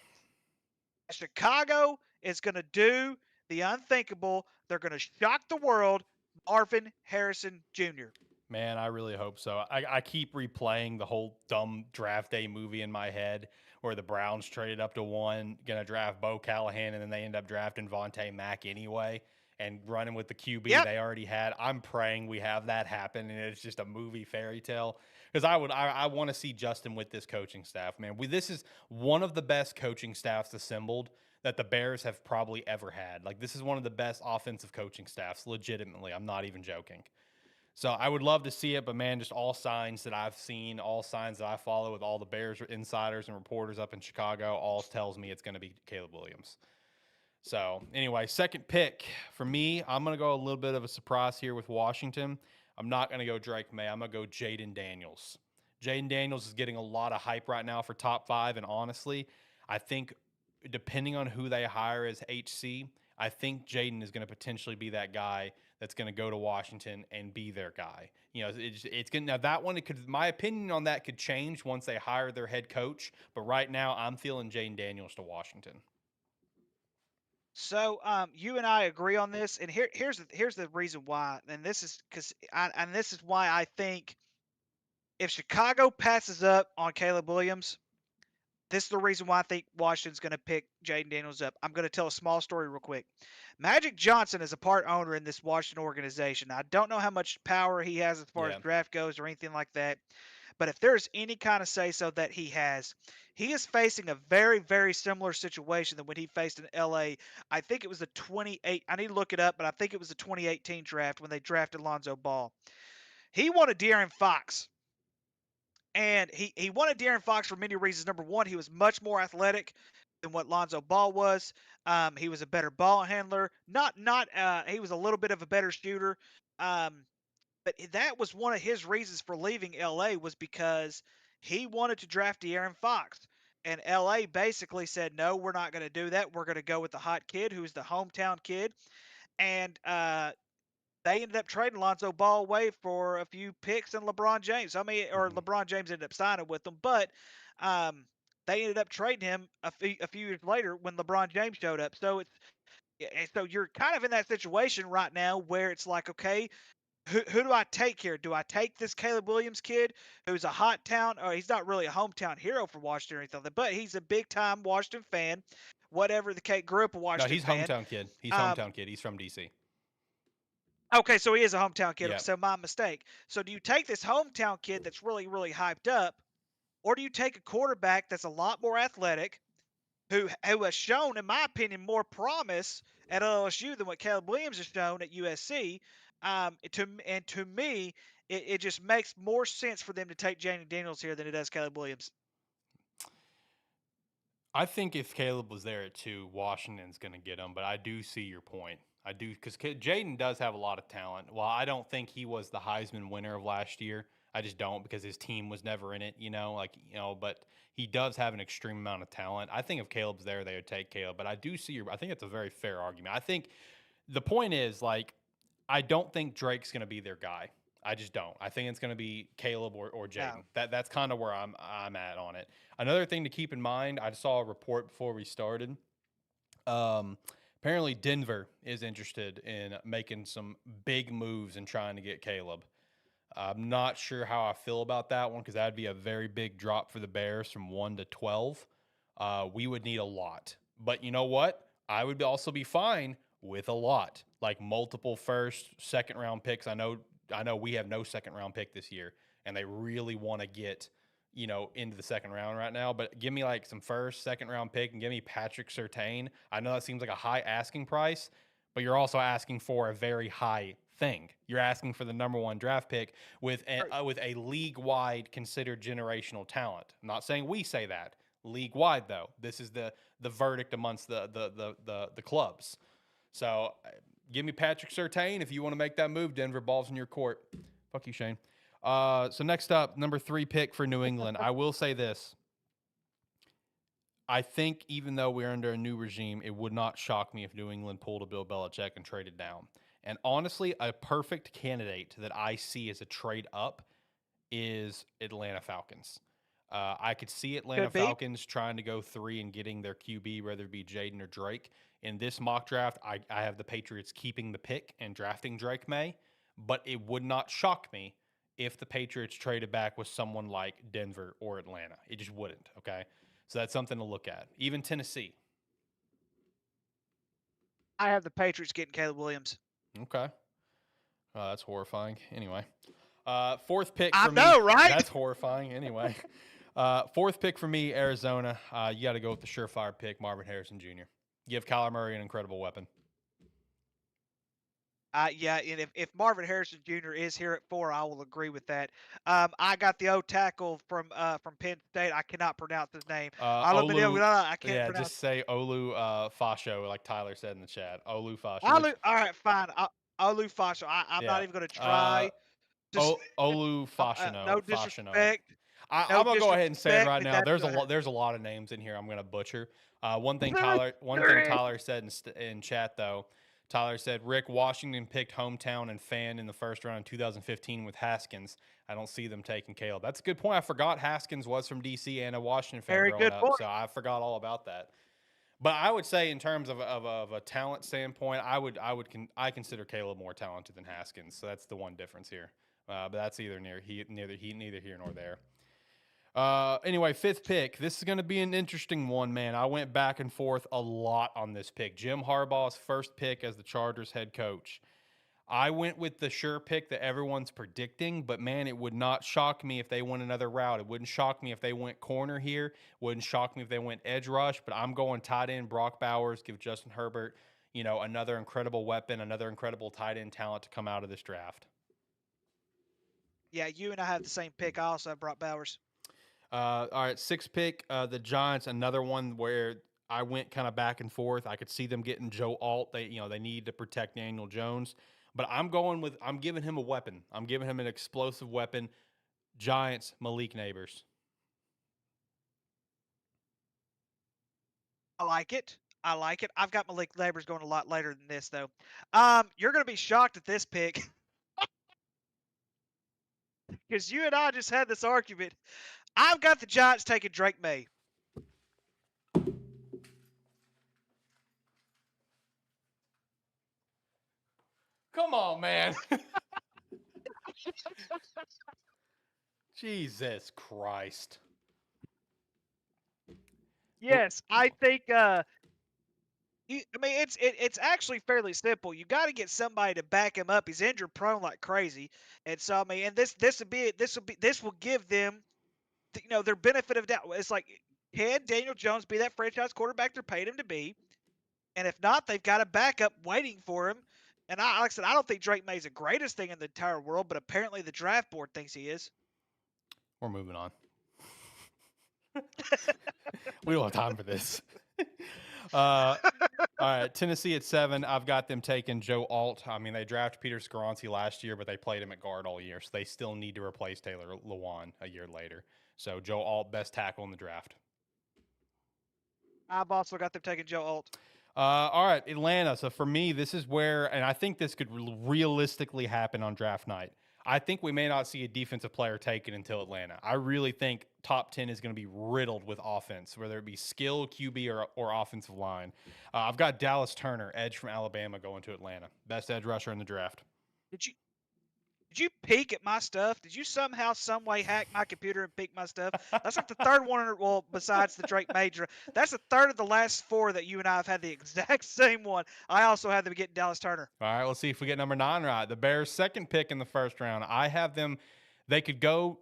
Chicago is going to do the unthinkable. They're going to shock the world. Marvin Harrison Jr. Man, I really hope so. I keep replaying the whole dumb draft day movie in my head where the Browns traded up to 1, going to draft Bo Callahan, and then they end up drafting Vontae Mack anyway and running with the QB Yep. they already had. I'm praying we have that happen, and it's just a movie fairy tale. Because I want to see Justin with this coaching staff, man. This is one of the best coaching staffs assembled that the Bears have probably ever had. Like, this is one of the best offensive coaching staffs, legitimately. I'm not even joking. So I would love to see it, but man, just all signs that I've seen, all signs that I follow with all the Bears insiders and reporters up in Chicago, all tells me it's going to be Caleb Williams. So anyway, second pick for me, I'm going to go a little bit of a surprise here with Washington. I'm not going to go Drake May. I'm going to go Jaden Daniels. Jaden Daniels is getting a lot of hype right now for top 5, and honestly, I think depending on who they hire as HC, I think Jaden is going to potentially be that guy that's going to go to Washington and be their guy. It's going now that one. My opinion on that could change once they hire their head coach. But right now, I'm feeling Jaden Daniels to Washington. So you and I agree on this, and here's the reason why, and this is this is why I think if Chicago passes up on Caleb Williams, this is the reason why I think Washington's going to pick Jaden Daniels up. I'm going to tell a small story real quick. Magic Johnson is a part owner in this Washington organization. I don't know how much power he has as far as draft goes or anything like that. But if there's any kind of say-so that he is facing a very, very similar situation than when he faced in L.A. I think it was the 28. I need to look it up, but I think it was the 2018 draft when they drafted Lonzo Ball. He wanted De'Aaron Fox. And he wanted De'Aaron Fox for many reasons. Number one, he was much more athletic than what Lonzo Ball was. He was a better ball handler. He was a little bit of a better shooter. But that was one of his reasons for leaving LA was because he wanted to draft De'Aaron Fox. And LA basically said, no, we're not going to do that. We're going to go with the hot kid who's the hometown kid. And they ended up trading Lonzo Ball away for a few picks and LeBron James. LeBron James ended up signing with them, but they ended up trading him a few years later when LeBron James showed up. So so you're kind of in that situation right now where it's like, okay, who do I take here? Do I take this Caleb Williams kid who's a hot town, or he's not really a hometown hero for Washington or anything, but he's a big time Washington fan, whatever the case, grew up a Washington No, he's fan. hometown kid. He's hometown kid. He's from DC. Okay, so he is a hometown kid. Yep. So my mistake. So do you take this hometown kid that's really, really hyped up, or do you take a quarterback that's a lot more athletic, who has shown, in my opinion, more promise at LSU than what Caleb Williams has shown at USC? To me, it just makes more sense for them to take Jaden Daniels here than it does Caleb Williams. I think if Caleb was there at 2, Washington's going to get him, but I do see your point. I do, because Jaden does have a lot of talent. While I don't think he was the Heisman winner of last year, I just don't, because his team was never in it, but he does have an extreme amount of talent. I think if Caleb's there, they would take Caleb, but I do see I think it's a very fair argument. I think the point is, I don't think Drake's going to be their guy. I just don't. I think it's going to be Caleb or Jaden. No. That's kind of where I'm at on it. Another thing to keep in mind, I saw a report before we started. Apparently Denver is interested in making some big moves and trying to get Caleb. I'm not sure how I feel about that one, because that'd be a very big drop for the Bears from 1 to 12. We would need a lot. But you know what? I would also be fine with a lot, like multiple first, second round picks. I know we have no second round pick this year, and they really want to get into the second round right now. But give me like some first, second round pick and give me Patrick Surtain. I know that seems like a high asking price, but you're also asking for a very high thing. You're asking for the number 1 draft pick with a league-wide considered generational talent. I'm not saying we say that. League-wide, though. This is the verdict amongst the clubs. So give me Patrick Surtain if you want to make that move, Denver. Ball's in your court. Fuck you, Shane. So next up, number 3 pick for New England. I will say this. I think even though we're under a new regime, it would not shock me if New England pulled a Bill Belichick and traded down. And honestly, a perfect candidate that I see as a trade up is Atlanta Falcons. I could see Atlanta Falcons trying to go 3 and getting their QB, whether it be Jaden or Drake. In this mock draft, I have the Patriots keeping the pick and drafting Drake May, but it would not shock me if the Patriots traded back with someone like Denver or Atlanta. It just wouldn't, okay? So that's something to look at. Even Tennessee. I have the Patriots getting Caleb Williams. Okay. That's horrifying. Anyway. 4th pick I for me. know, right? That's horrifying. Anyway. 4th pick for me, Arizona. You got to go with the surefire pick, Marvin Harrison Jr. Give Kyler Murray an incredible weapon. Yeah, and if Marvin Harrison Jr. is here at 4, I will agree with that. I got the O tackle from Penn State. I cannot pronounce his name. I can't pronounce. Just say Olu Fasho, like Tyler said in the chat. Olu Fasho. All right, fine. Olu Fasho. I'm not even going to try. Olu Fashino. No disrespect. I'm gonna go ahead and say it right now. There's a lot of names in here I'm gonna butcher. One thing Tyler said in chat though. Tyler said Rick Washington picked hometown and fan in the first round in 2015 with Haskins. I don't see them taking Caleb. That's a good point. I forgot Haskins was from DC and a Washington fan growing up, so I forgot all about that. But I would say in terms of a talent standpoint, I consider Caleb more talented than Haskins. So that's the one difference here. But that's neither here nor there. Anyway, 5th pick. This is going to be an interesting one, man. I went back and forth a lot on this pick. Jim Harbaugh's first pick as the Chargers head coach. I went with the sure pick that everyone's predicting, but man, it would not shock me if they went another route. It wouldn't shock me if they went corner here. Wouldn't shock me if they went edge rush, but I'm going tight end Brock Bowers, give Justin Herbert, another incredible weapon, another incredible tight end talent to come out of this draft. Yeah, you and I have the same pick. I also have Brock Bowers. All right, 6th pick, the Giants, another one where I went kind of back and forth. I could see them getting Joe Alt. They need to protect Daniel Jones, but I'm giving him a weapon. I'm giving him an explosive weapon. Giants, Malik Neighbors. I like it. I've got Malik Neighbors going a lot later than this though. You're going to be shocked at this pick because you and I just had this argument. I've got the Giants taking Drake May. Come on, man. Jesus Christ. Yes, I think it's actually fairly simple. You got to get somebody to back him up. He's injury prone like crazy. And so and this will give them their benefit of doubt. It's like, can Daniel Jones be that franchise quarterback they're paying him to be? And if not, they've got a backup waiting for him. And like I said, I don't think Drake May's the greatest thing in the entire world, but apparently the draft board thinks he is. We're moving on. We don't have time for this. All right, Tennessee at 7. I've got them taking Joe Alt. I mean, they drafted Peter Skoronski last year, but they played him at guard all year, so they still need to replace Taylor Lewan a year later. So Joe Alt, best tackle in the draft. I've also got them taking Joe Alt. All right, Atlanta. So for me, this is where, and I think this could realistically happen on draft night. I think we may not see a defensive player taken until Atlanta. I really think top 10 is going to be riddled with offense, whether it be skill, QB, or offensive line. I've got Dallas Turner, edge from Alabama, going to Atlanta. Best edge rusher in the draft. Did you peek at my stuff? Did you somehow, some way hack my computer and peek my stuff? That's like the third one, well, besides the Drake Major. That's the third of the last 4 that you and I have had the exact same one. I also have them getting Dallas Turner. All right, let's see if we get number 9 right. The Bears' second pick in the first round. I have them. They could go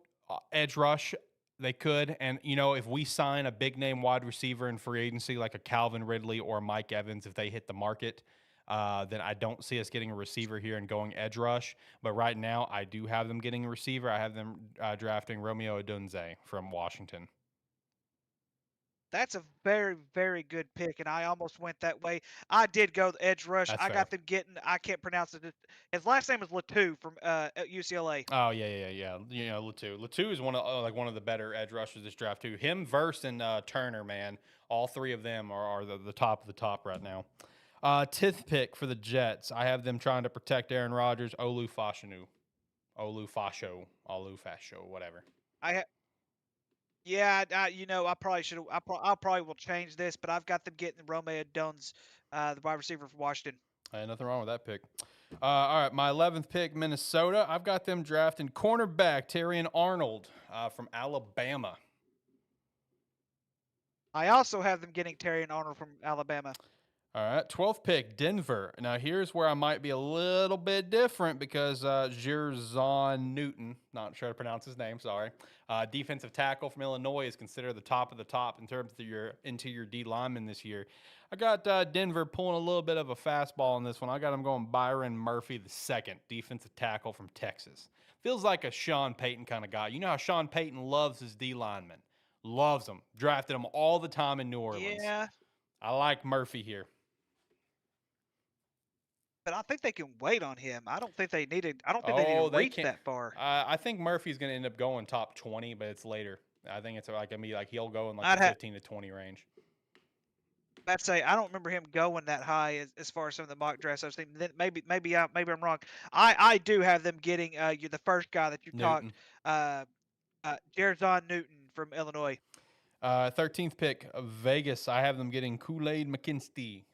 edge rush. They could. And, you know, if we sign a big name wide receiver in free agency like a Calvin Ridley or Mike Evans, if they hit the market, then I don't see us getting a receiver here and going edge rush. But right now, I do have them getting a receiver. I have them drafting Romeo Odunze from Washington. That's a very, very good pick, and I almost went that way. I did go the edge rush. That's I fair. got them getting. I can't pronounce it. His last name is Latu from UCLA. Oh yeah. You know, Latu is one of the better edge rushers this draft too. Him, Verse, and Turner, man, all three of them are the top of the top right now. 10th pick for the Jets. I have them trying to protect Aaron Rodgers. Olu Fasho, whatever. I probably should. I probably will change this, but I've got them getting Romeo Duns, the wide receiver from Washington. Nothing wrong with that pick. All right, my 11th pick, Minnesota. I've got them drafting cornerback Terrion Arnold from Alabama. I also have them getting Terrion Arnold from Alabama. All right, 12th pick, Denver. Now, here's where I might be a little bit different because Jerzon Newton, not sure how to pronounce his name, sorry, defensive tackle from Illinois is considered the top of the top in terms of your interior D lineman this year. I got Denver pulling a little bit of a fastball in this one. I got him going Byron Murphy II, defensive tackle from Texas. Feels like a Sean Payton kind of guy. You know how Sean Payton loves his D linemen. Loves them. Drafted them all the time in New Orleans. Yeah. I like Murphy here. But I think they can wait on him. I don't think they need to reach that far. I think Murphy's going to end up going top 20, but it's later. I think it's like he'll go in like the 15 to 20 range. I'd say I don't remember him going that high as far as some of the mock drafts I've seen. Maybe I'm wrong. I do have them getting you're the first guy that you talked, Jerzon Newton from Illinois. 13th pick, Vegas. I have them getting Kool-Aid McKinstry.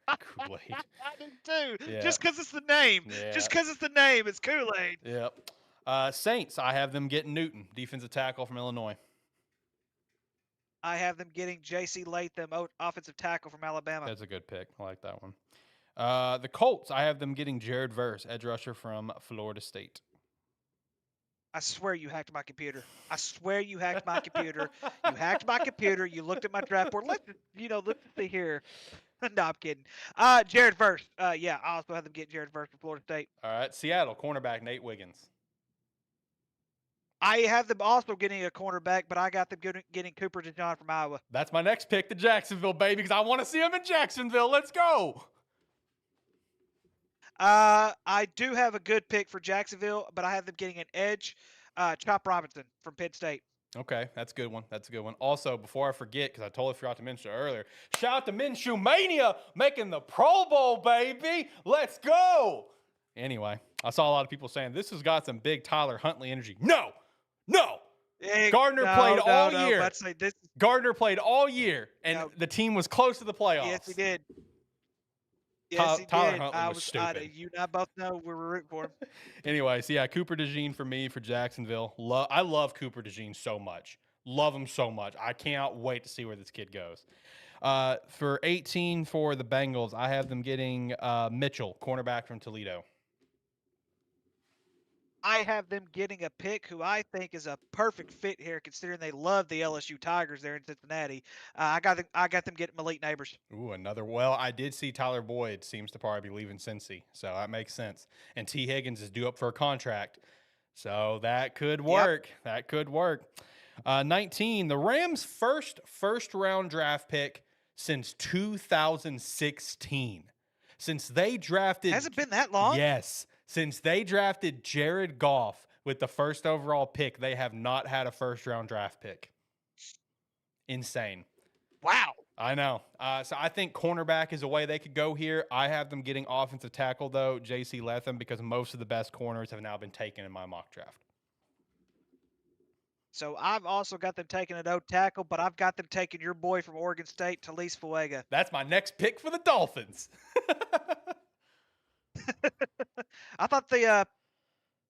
Kool-Aid. I did too. Yeah. Just because it's the name. Yeah. Just because it's the name. It's Kool-Aid. Yep. Saints. I have them getting Newton, defensive tackle from Illinois. I have them getting J.C. Latham, offensive tackle from Alabama. That's a good pick. I like that one. The Colts. I have them getting Jared Verse, edge rusher from Florida State. I swear you hacked my computer. I swear you hacked my computer. You hacked my computer. You looked at my draft board. Let's see here. No, I'm kidding. Jared Verse. I also have them get Jared Verse from Florida State. All right, Seattle cornerback Nate Wiggins. I have them also getting a cornerback, but I got them getting Cooper DeJean from Iowa. That's my next pick to Jacksonville, baby, because I want to see him in Jacksonville. Let's go. I do have a good pick for Jacksonville, but I have them getting an edge, Chop Robinson from Penn State. Okay, that's a good one. That's a good one. Also, before I forget, because I totally forgot to mention it earlier, shout out to Minshew Mania making the Pro Bowl, baby. Let's go. Anyway, I saw a lot of people saying this has got some big Tyler Huntley energy. No. Gardner played all year. Let's say this. Gardner played all year, and the team was close to the playoffs. Yes, he did. Yes, he Tyler did. Huntley was stupid. You and I both know we were rooting for him. Anyway, so yeah, Cooper DeJean for me for Jacksonville. I love Cooper DeJean so much. Love him so much. I cannot wait to see where this kid goes. For 18 for the Bengals, I have them getting Mitchell, cornerback from Toledo. I have them getting a pick who I think is a perfect fit here, considering they love the LSU Tigers there in Cincinnati. I got them getting Malik Neighbors. Ooh, another. Well, I did see Tyler Boyd seems to probably be leaving Cincy, so that makes sense. And T. Higgins is due up for a contract, so that could work. Yep. That could work. 19, the Rams' first round draft pick since 2016. Since they drafted. Has it been that long? Yes. Since they drafted Jared Goff with the first overall pick, they have not had a first-round draft pick. Insane. Wow. I know. So I think cornerback is a way they could go here. I have them getting offensive tackle, though, J.C. Latham, because most of the best corners have now been taken in my mock draft. So I've also got them taking an O tackle, but I've got them taking your boy from Oregon State, Talise Fuega. That's my next pick for the Dolphins. I thought did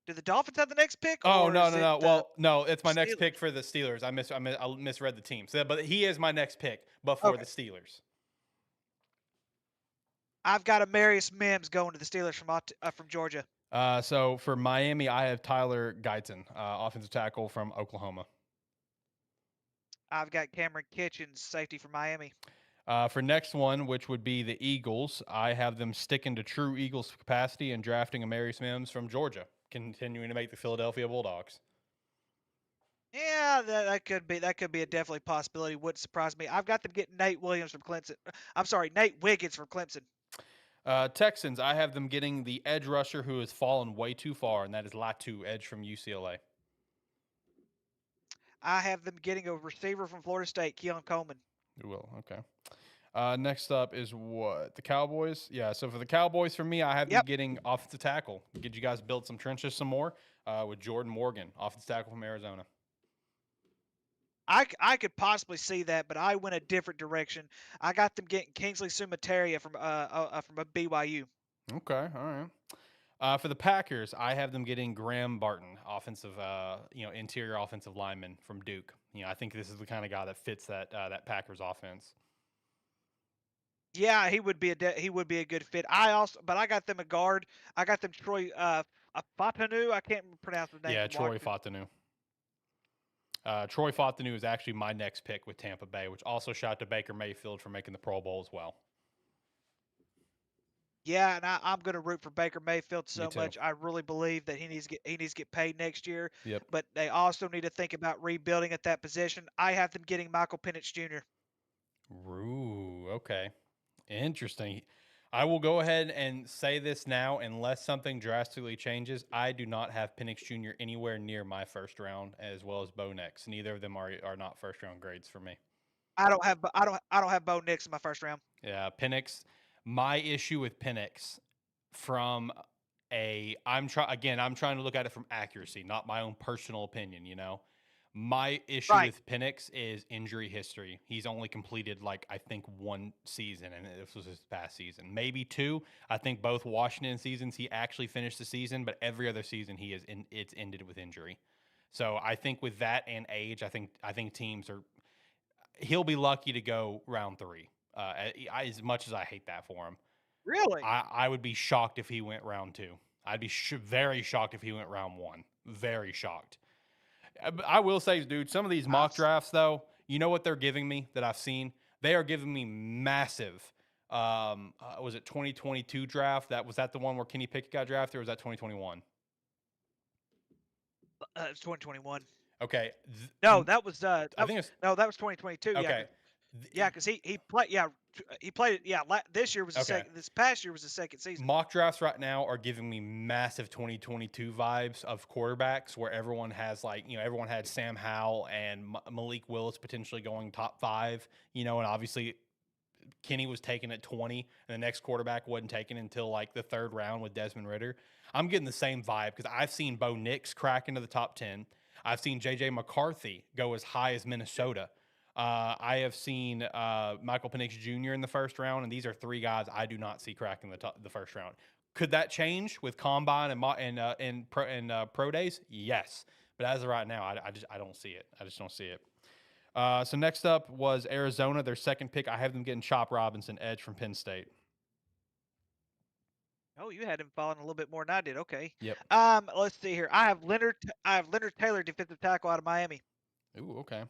the Dolphins have the next pick? Oh, no. Well, no, it's my next pick for the Steelers. I misread the team. So, but he is my next pick, but for the Steelers. I've got a Marius Mims going to the Steelers from Georgia. So for Miami, I have Tyler Guyton, offensive tackle from Oklahoma. I've got Cameron Kitchens, safety for Miami. For next one, which would be the Eagles, I have them sticking to true Eagles capacity and drafting Amarius Mims from Georgia, continuing to make the Philadelphia Bulldogs. Yeah, that could be a definitely possibility. Wouldn't surprise me. I've got them getting Nate Williams from Clemson. I'm sorry, Nate Wiggins from Clemson. Texans, I have them getting the edge rusher who has fallen way too far, and that is Latu, edge from UCLA. I have them getting a receiver from Florida State, Keon Coleman. You will, okay. Next up is what? The Cowboys? Yeah, so for the Cowboys, for me, I have them getting offensive tackle. Get you guys build some trenches some more with Jordan Morgan, offensive tackle from Arizona. I could possibly see that, but I went a different direction. I got them getting Kingsley Sumateria from a BYU. Okay, all right. For the Packers, I have them getting Graham Barton, offensive, interior offensive lineman from Duke. I think this is the kind of guy that fits that Packers offense. Yeah, he would be a good fit. But I got them a guard. I got them Troy Fatanu. I can't pronounce the name. Yeah, Troy Fatanu. Troy Fatanu is actually my next pick with Tampa Bay, which also shout out to Baker Mayfield for making the Pro Bowl as well. Yeah, and I'm going to root for Baker Mayfield so much. I really believe that he needs to get paid next year. Yep. But they also need to think about rebuilding at that position. I have them getting Michael Penix Jr. Ooh, okay. Interesting. I will go ahead and say this now, unless something drastically changes. I do not have Penix Jr. anywhere near my first round, as well as Bo Nix. Neither of them are not first round grades for me. I don't have Bo Nix in my first round. Yeah, Penix. My issue with Penix I'm trying to look at it from accuracy, not my own personal opinion, My issue with Penix is injury history. He's only completed I think one season, and this was his past season, maybe two. I think both Washington seasons he actually finished the season, but every other season it's ended with injury. So I think with that and age, I think teams he'll be lucky to go round 3. As much as I hate that for him. Really? I would be shocked if he went round 2. I'd be very shocked if he went round 1. Very shocked. I will say, dude, some of these mock drafts, though, you know what they're giving me that I've seen? They are giving me massive. Was it 2022 draft? Was that the one where Kenny Pickett got drafted, or was that 2021? It's 2021. Okay. No, that was. I think it's no, that was 2022. okay. Yeah, because he played. Yeah, he played it. Yeah, this year was the second. This past year was the second season. Mock drafts right now are giving me massive 2022 vibes of quarterbacks, where everyone has everyone had Sam Howell and Malik Willis potentially going top 5. And obviously Kenny was taken at 20, and the next quarterback wasn't taken until the 3rd round with Desmond Ridder. I'm getting the same vibe because I've seen Bo Nix crack into the top 10. I've seen J.J. McCarthy go as high as Minnesota. I have seen Michael Penix Jr. in the first round, and these are 3 guys I do not see cracking the first round. Could that change with combine and pro days? Yes, but as of right now, I don't see it. I just don't see it. So next up was Arizona, their second pick. I have them getting Chop Robinson, edge from Penn State. Oh, you had him falling a little bit more than I did. Okay. Yep. Let's see here. I have Leonard Taylor, defensive tackle out of Miami. Ooh, okay.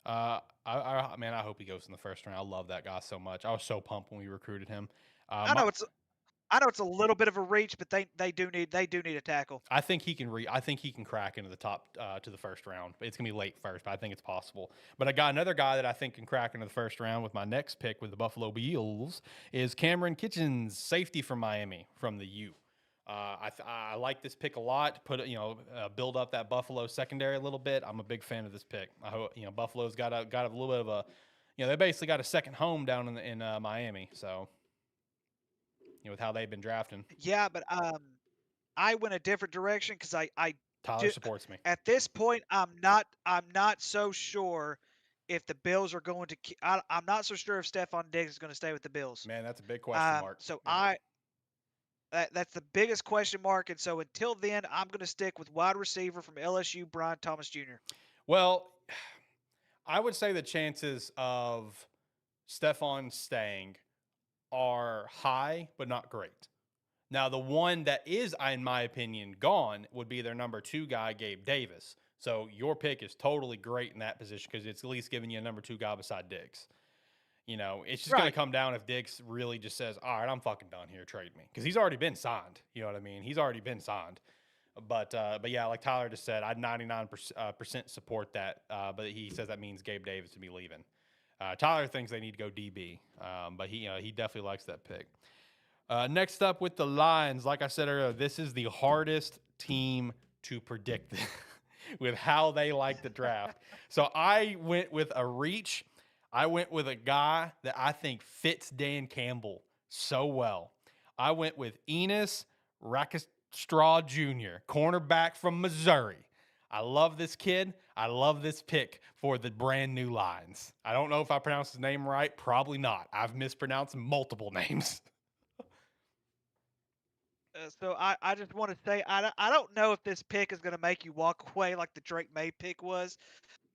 I hope he goes in the first round. I love that guy so much. I was so pumped when we recruited him. I know it's a little bit of a reach, but they do need a tackle. I think he can crack into the top to the first round. It's gonna be late first, but I think it's possible. But I got another guy that I think can crack into the first round with my next pick with the Buffalo Bills is Cameron Kitchens, safety from Miami from the U. I like this pick a lot. Build up that Buffalo secondary a little bit. I'm a big fan of this pick. I hope Buffalo's got a little bit of a, they basically got a second home down in Miami. So, with how they've been drafting. Yeah, but I went a different direction because Tyler supports me. At this point, I'm not so sure if the Bills are going to. I'm not so sure if Stephon Diggs is going to stay with the Bills. Man, that's a big question mark. So yeah. That's the biggest question mark, and so until then, I'm going to stick with wide receiver from LSU, Brian Thomas Jr. Well, I would say the chances of Stephon staying are high, but not great. Now, the one that is, in my opinion, gone would be their number 2 guy, Gabe Davis. So your pick is totally great in that position because it's at least giving you a number 2 guy beside Diggs. It's just going to come down if Diggs really just says, all right, I'm fucking done here, trade me. Because he's already been signed. You know what I mean? He's already been signed. But yeah, like Tyler just said, I'd 99% support that. But he says that means Gabe Davis to be leaving. Tyler thinks they need to go DB. But he definitely likes that pick. Next up with the Lions, like I said earlier, this is the hardest team to predict with how they like the draft. So I went with a reach. I went with a guy that I think fits Dan Campbell so well. I went with Enos Rakestraw Jr., cornerback from Missouri. I love this kid. I love this pick for the brand new Lions. I don't know if I pronounced his name right. Probably not. I've mispronounced multiple names. So I just want to say I don't know if this pick is going to make you walk away like the Drake May pick was,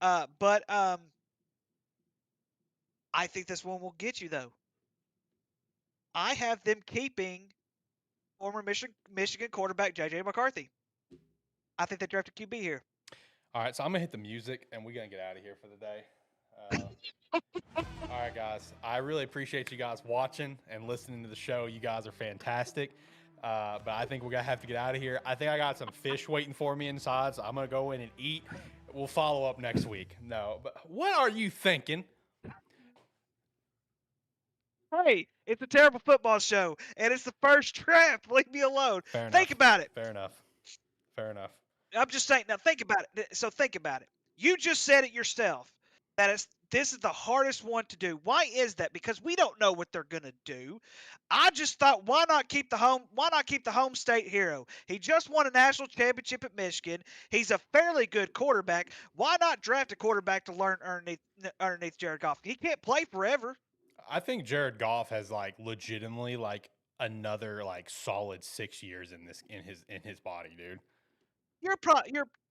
but I think this one will get you though. I have them keeping former Michigan quarterback J.J. McCarthy. I think they drafted QB here. All right, so I'm going to hit the music, and we're going to get out of here for the day. All right, guys. I really appreciate you guys watching and listening to the show. You guys are fantastic. But I think we're going to have to get out of here. I think I got some fish waiting for me inside, so I'm going to go in and eat. We'll follow up next week. No, but what are you thinking? Hey, it's a terrible football show, and it's the first draft. Leave me alone. Think about it. Fair enough. I'm just saying. Now think about it. So think about it. You just said it yourself that this is the hardest one to do. Why is that? Because we don't know what they're gonna do. I just thought, why not keep the home state hero? He just won a national championship at Michigan. He's a fairly good quarterback. Why not draft a quarterback to learn underneath Jared Goff? He can't play forever. I think Jared Goff has legitimately another solid 6 years in his body, dude.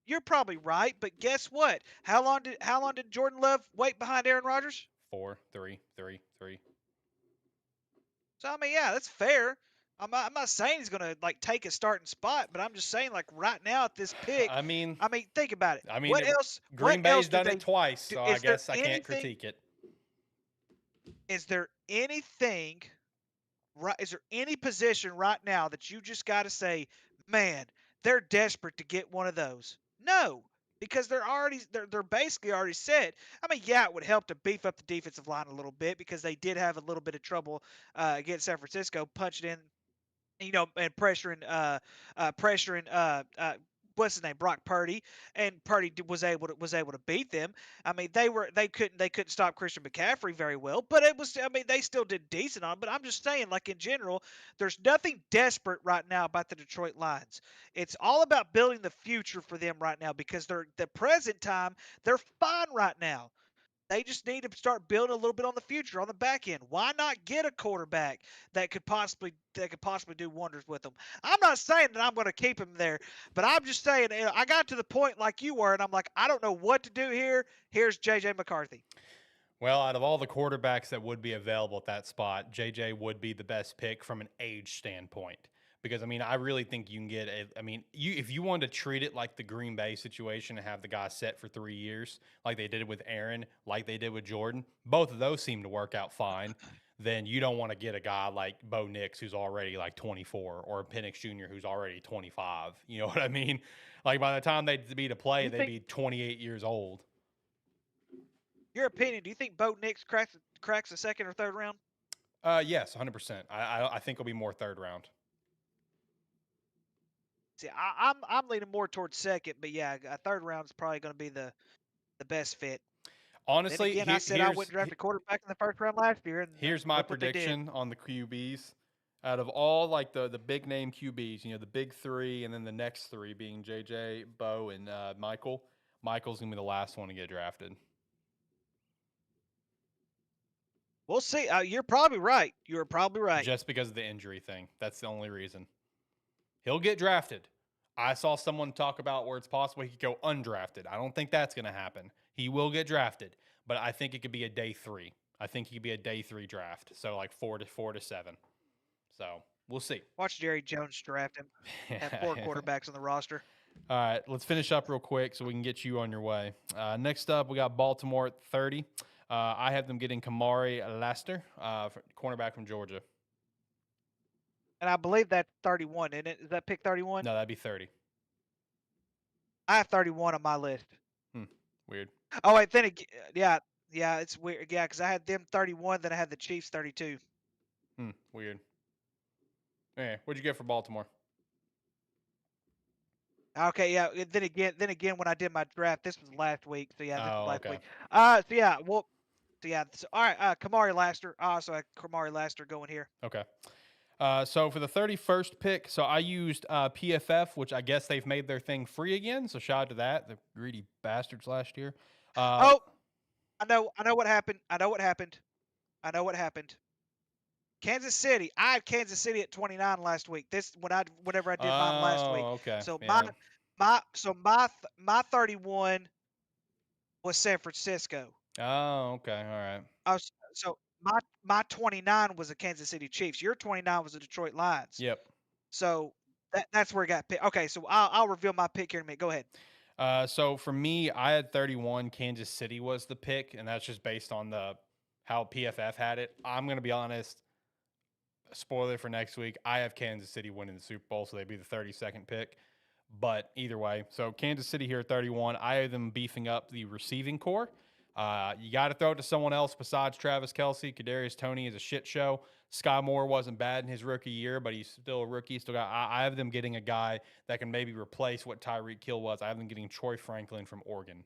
You're probably right, but guess what? How long did Jordan Love wait behind Aaron Rodgers? 4, 3. So I mean, yeah, that's fair. I'm not saying he's gonna take a starting spot, but I'm just saying right now at this pick. I mean, think about it. I mean, what else? Green Bay's done it twice, so I guess I can't critique it. Is there anything? Right? Is there any position right now that you just got to say, man, they're desperate to get one of those? No, because they're basically already set. I mean, yeah, it would help to beef up the defensive line a little bit because they did have a little bit of trouble against San Francisco, punching in, and pressuring what's his name, Brock Purdy, and Purdy was able to beat them. I mean, they couldn't stop Christian McCaffrey very well, but they still did decent on him. But I'm just saying, in general, there's nothing desperate right now about the Detroit Lions. It's all about building the future for them right now because the present time they're fine right now. They just need to start building a little bit on the future on the back end. Why not get a quarterback that could possibly do wonders with them? I'm not saying that I'm going to keep him there, but I'm just saying I got to the point like you were, and I'm like, I don't know what to do here. Here's J.J. McCarthy. Well, out of all the quarterbacks that would be available at that spot, J.J. would be the best pick from an age standpoint. Because, I mean, I really think you can get if you wanted to treat it like the Green Bay situation and have the guy set for 3 years, like they did with Aaron, like they did with Jordan, both of those seem to work out fine. Then you don't want to get a guy like Bo Nix who's already 24 or Penix Jr. who's already 25. You know what I mean? By the time they'd be to play, they'd be 28 years old. Your opinion, do you think Bo Nix cracks the second or third round? Yes, 100%. I think it'll be more third round. See, I'm leaning more towards second, but yeah, a third round is probably going to be the best fit. Honestly, again, I said I wouldn't draft a quarterback in the first round last year. And here's my prediction on the QBs. Out of all the big name QBs, the big three, and then the next three being JJ, Bo, and Michael. Michael's gonna be the last one to get drafted. We'll see. You're probably right. You're probably right. Just because of the injury thing. That's the only reason. He'll get drafted. I saw someone talk about where it's possible he could go undrafted. I don't think that's going to happen. He will get drafted, but I think it could be a day 3. I think he could be a day 3 draft. So 4 to 7. So We'll see. Watch Jerry Jones draft him. Have 4 quarterbacks on the roster. All right, let's finish up real quick so we can get you on your way. Next up, we got Baltimore at 30. I have them getting Kamari Laster, cornerback from Georgia. And I believe that's 31, isn't it? Is that pick 31? No, that'd be 30. I have 31 on my list. Weird. Oh, wait, then again, yeah, it's weird. Yeah, because I had them 31, then I had the Chiefs 32. Weird. Hey, what'd you get for Baltimore? Okay, yeah. Then again, when I did my draft, this was last week. So yeah, this was last okay. week. All right. Kamari Laster. So I had Kamari Laster going here. Okay. So for the 31st pick, so I used PFF, which I guess they've made their thing free again. So shout out to that, the greedy bastards last year. I know what happened. Kansas City. I had Kansas City at 29 last week. Whenever I did mine last week. Okay. So yeah. my 31 was San Francisco. Oh, okay. All right. So my 29 was the Kansas City Chiefs. Your 29 was the Detroit Lions. Yep. So that's where it got picked. Okay, so I'll reveal my pick here in a minute. Go ahead. So for me, I had 31. Kansas City was the pick, and that's just based on how PFF had it. I'm gonna be honest. Spoiler for next week, I have Kansas City winning the Super Bowl, so they'd be the 32nd pick. But either way, so Kansas City here at 31. I have them beefing up the receiving core. You got to throw it to someone else besides Travis Kelce. Kadarius Toney is a shit show. Sky Moore wasn't bad in his rookie year, but he's still a rookie. I have them getting a guy that can maybe replace what Tyreek Hill was. I have them getting Troy Franklin from Oregon.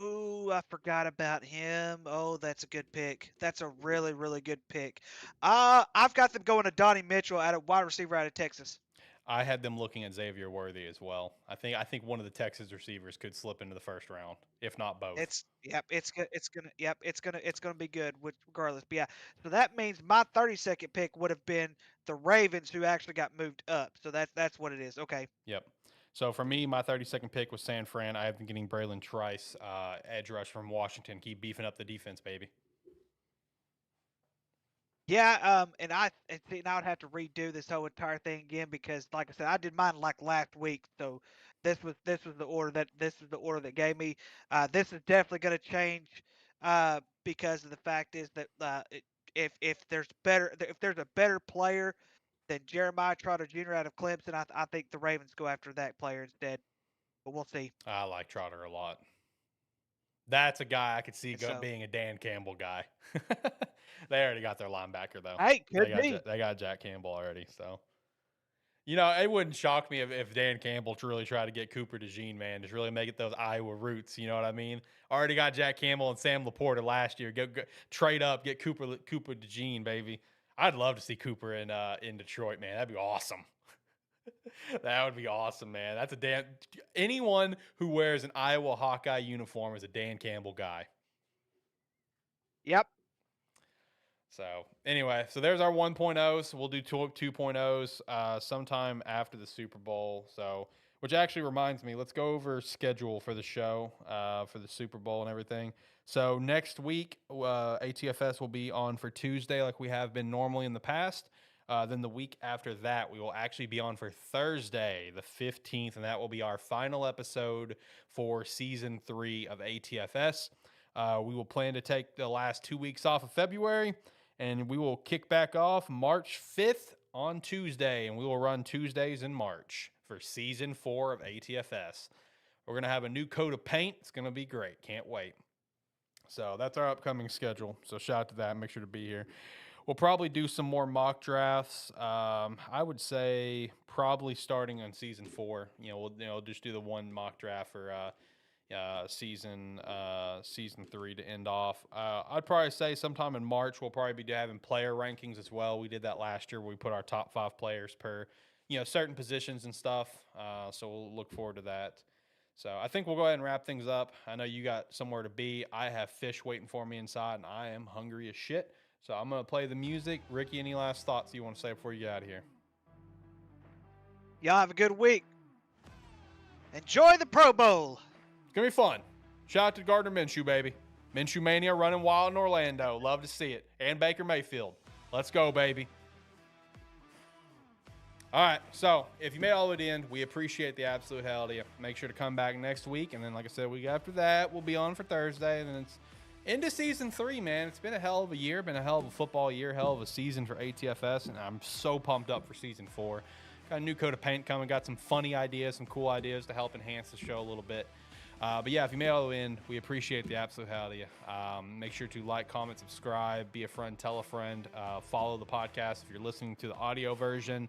Ooh, I forgot about him. Oh, that's a good pick. That's a really, really good pick. I've got them going to Donnie Mitchell at a wide receiver out of Texas. I had them looking at Xavier Worthy as well. I think one of the Texas receivers could slip into the first round, if not both. It's gonna be good regardless. But yeah, so that means my 32nd pick would have been the Ravens, who actually got moved up. So that's what it is. Okay. Yep. So for me, my 32nd pick was San Fran. I have been getting Braylon Trice, edge rush from Washington. Keep beefing up the defense, baby. Yeah, and I would have to redo this whole entire thing again because, like I said, I did mine like last week. So this was the order that gave me. This is definitely going to change because of the fact is that if there's a better player than Jeremiah Trotter Jr. out of Clemson, I think the Ravens go after that player instead. But we'll see. I like Trotter a lot. That's a guy I could see being a Dan Campbell guy. They already got their linebacker, though. Hey, could be. They got Jack Campbell already. So, it wouldn't shock me if Dan Campbell really tried to get Cooper DeJean, man. Just really make it those Iowa roots. You know what I mean? Already got Jack Campbell and Sam Laporta last year. Go trade up, get Cooper DeJean, baby. I'd love to see Cooper in Detroit, man. That'd be awesome. That would be awesome, man. That's anyone who wears an Iowa Hawkeye uniform is a Dan Campbell guy. Yep. So anyway, there's our 1.0s. We'll do 2.0s sometime after the Super Bowl. So, which actually reminds me, let's go over schedule for the show for the Super Bowl and everything. So next week, ATFS will be on for Tuesday like we have been normally in the past. Then the week after that, we will actually be on for Thursday, the 15th, and that will be our final episode for Season 3 of ATFS. We will plan to take the last 2 weeks off of February, and we will kick back off March 5th on Tuesday, and we will run Tuesdays in March for Season 4 of ATFS. We're going to have a new coat of paint. It's going to be great. Can't wait. So that's our upcoming schedule. So shout out to that. Make sure to be here. We'll probably do some more mock drafts. I would say probably starting on Season 4. We'll just do the one mock draft for season 3 to end off. I'd probably say sometime in March we'll probably be having player rankings as well. We did that last year where we put our top 5 players per certain positions and stuff. So we'll look forward to that. So I think we'll go ahead and wrap things up. I know you got somewhere to be. I have fish waiting for me inside, and I am hungry as shit. So I'm going to play the music. Ricky, any last thoughts you want to say before you get out of here? Y'all have a good week. Enjoy the Pro Bowl. It's going to be fun. Shout out to Gardner Minshew, baby. Minshew Mania running wild in Orlando. Love to see it. And Baker Mayfield. Let's go, baby. All right, so if you made it all the way to the end, we appreciate the absolute hell out of you. Make sure to come back next week, and then, like I said, week after that, we'll be on for Thursday, and then it's into season 3, man. It's been a hell of a year, been a hell of a football year, hell of a season for ATFS, and I'm so pumped up for season 4. Got a new coat of paint coming, got some funny ideas, some cool ideas to help enhance the show a little bit. But yeah, if you made it all the way in, we appreciate the absolute hell out of you. Make sure to like, comment, subscribe, be a friend, tell a friend, follow the podcast if you're listening to the audio version.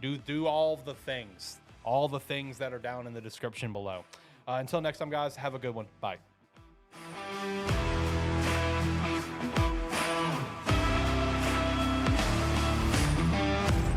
Do all the things that are down in the description below. Until next time, guys, have a good one. Bye.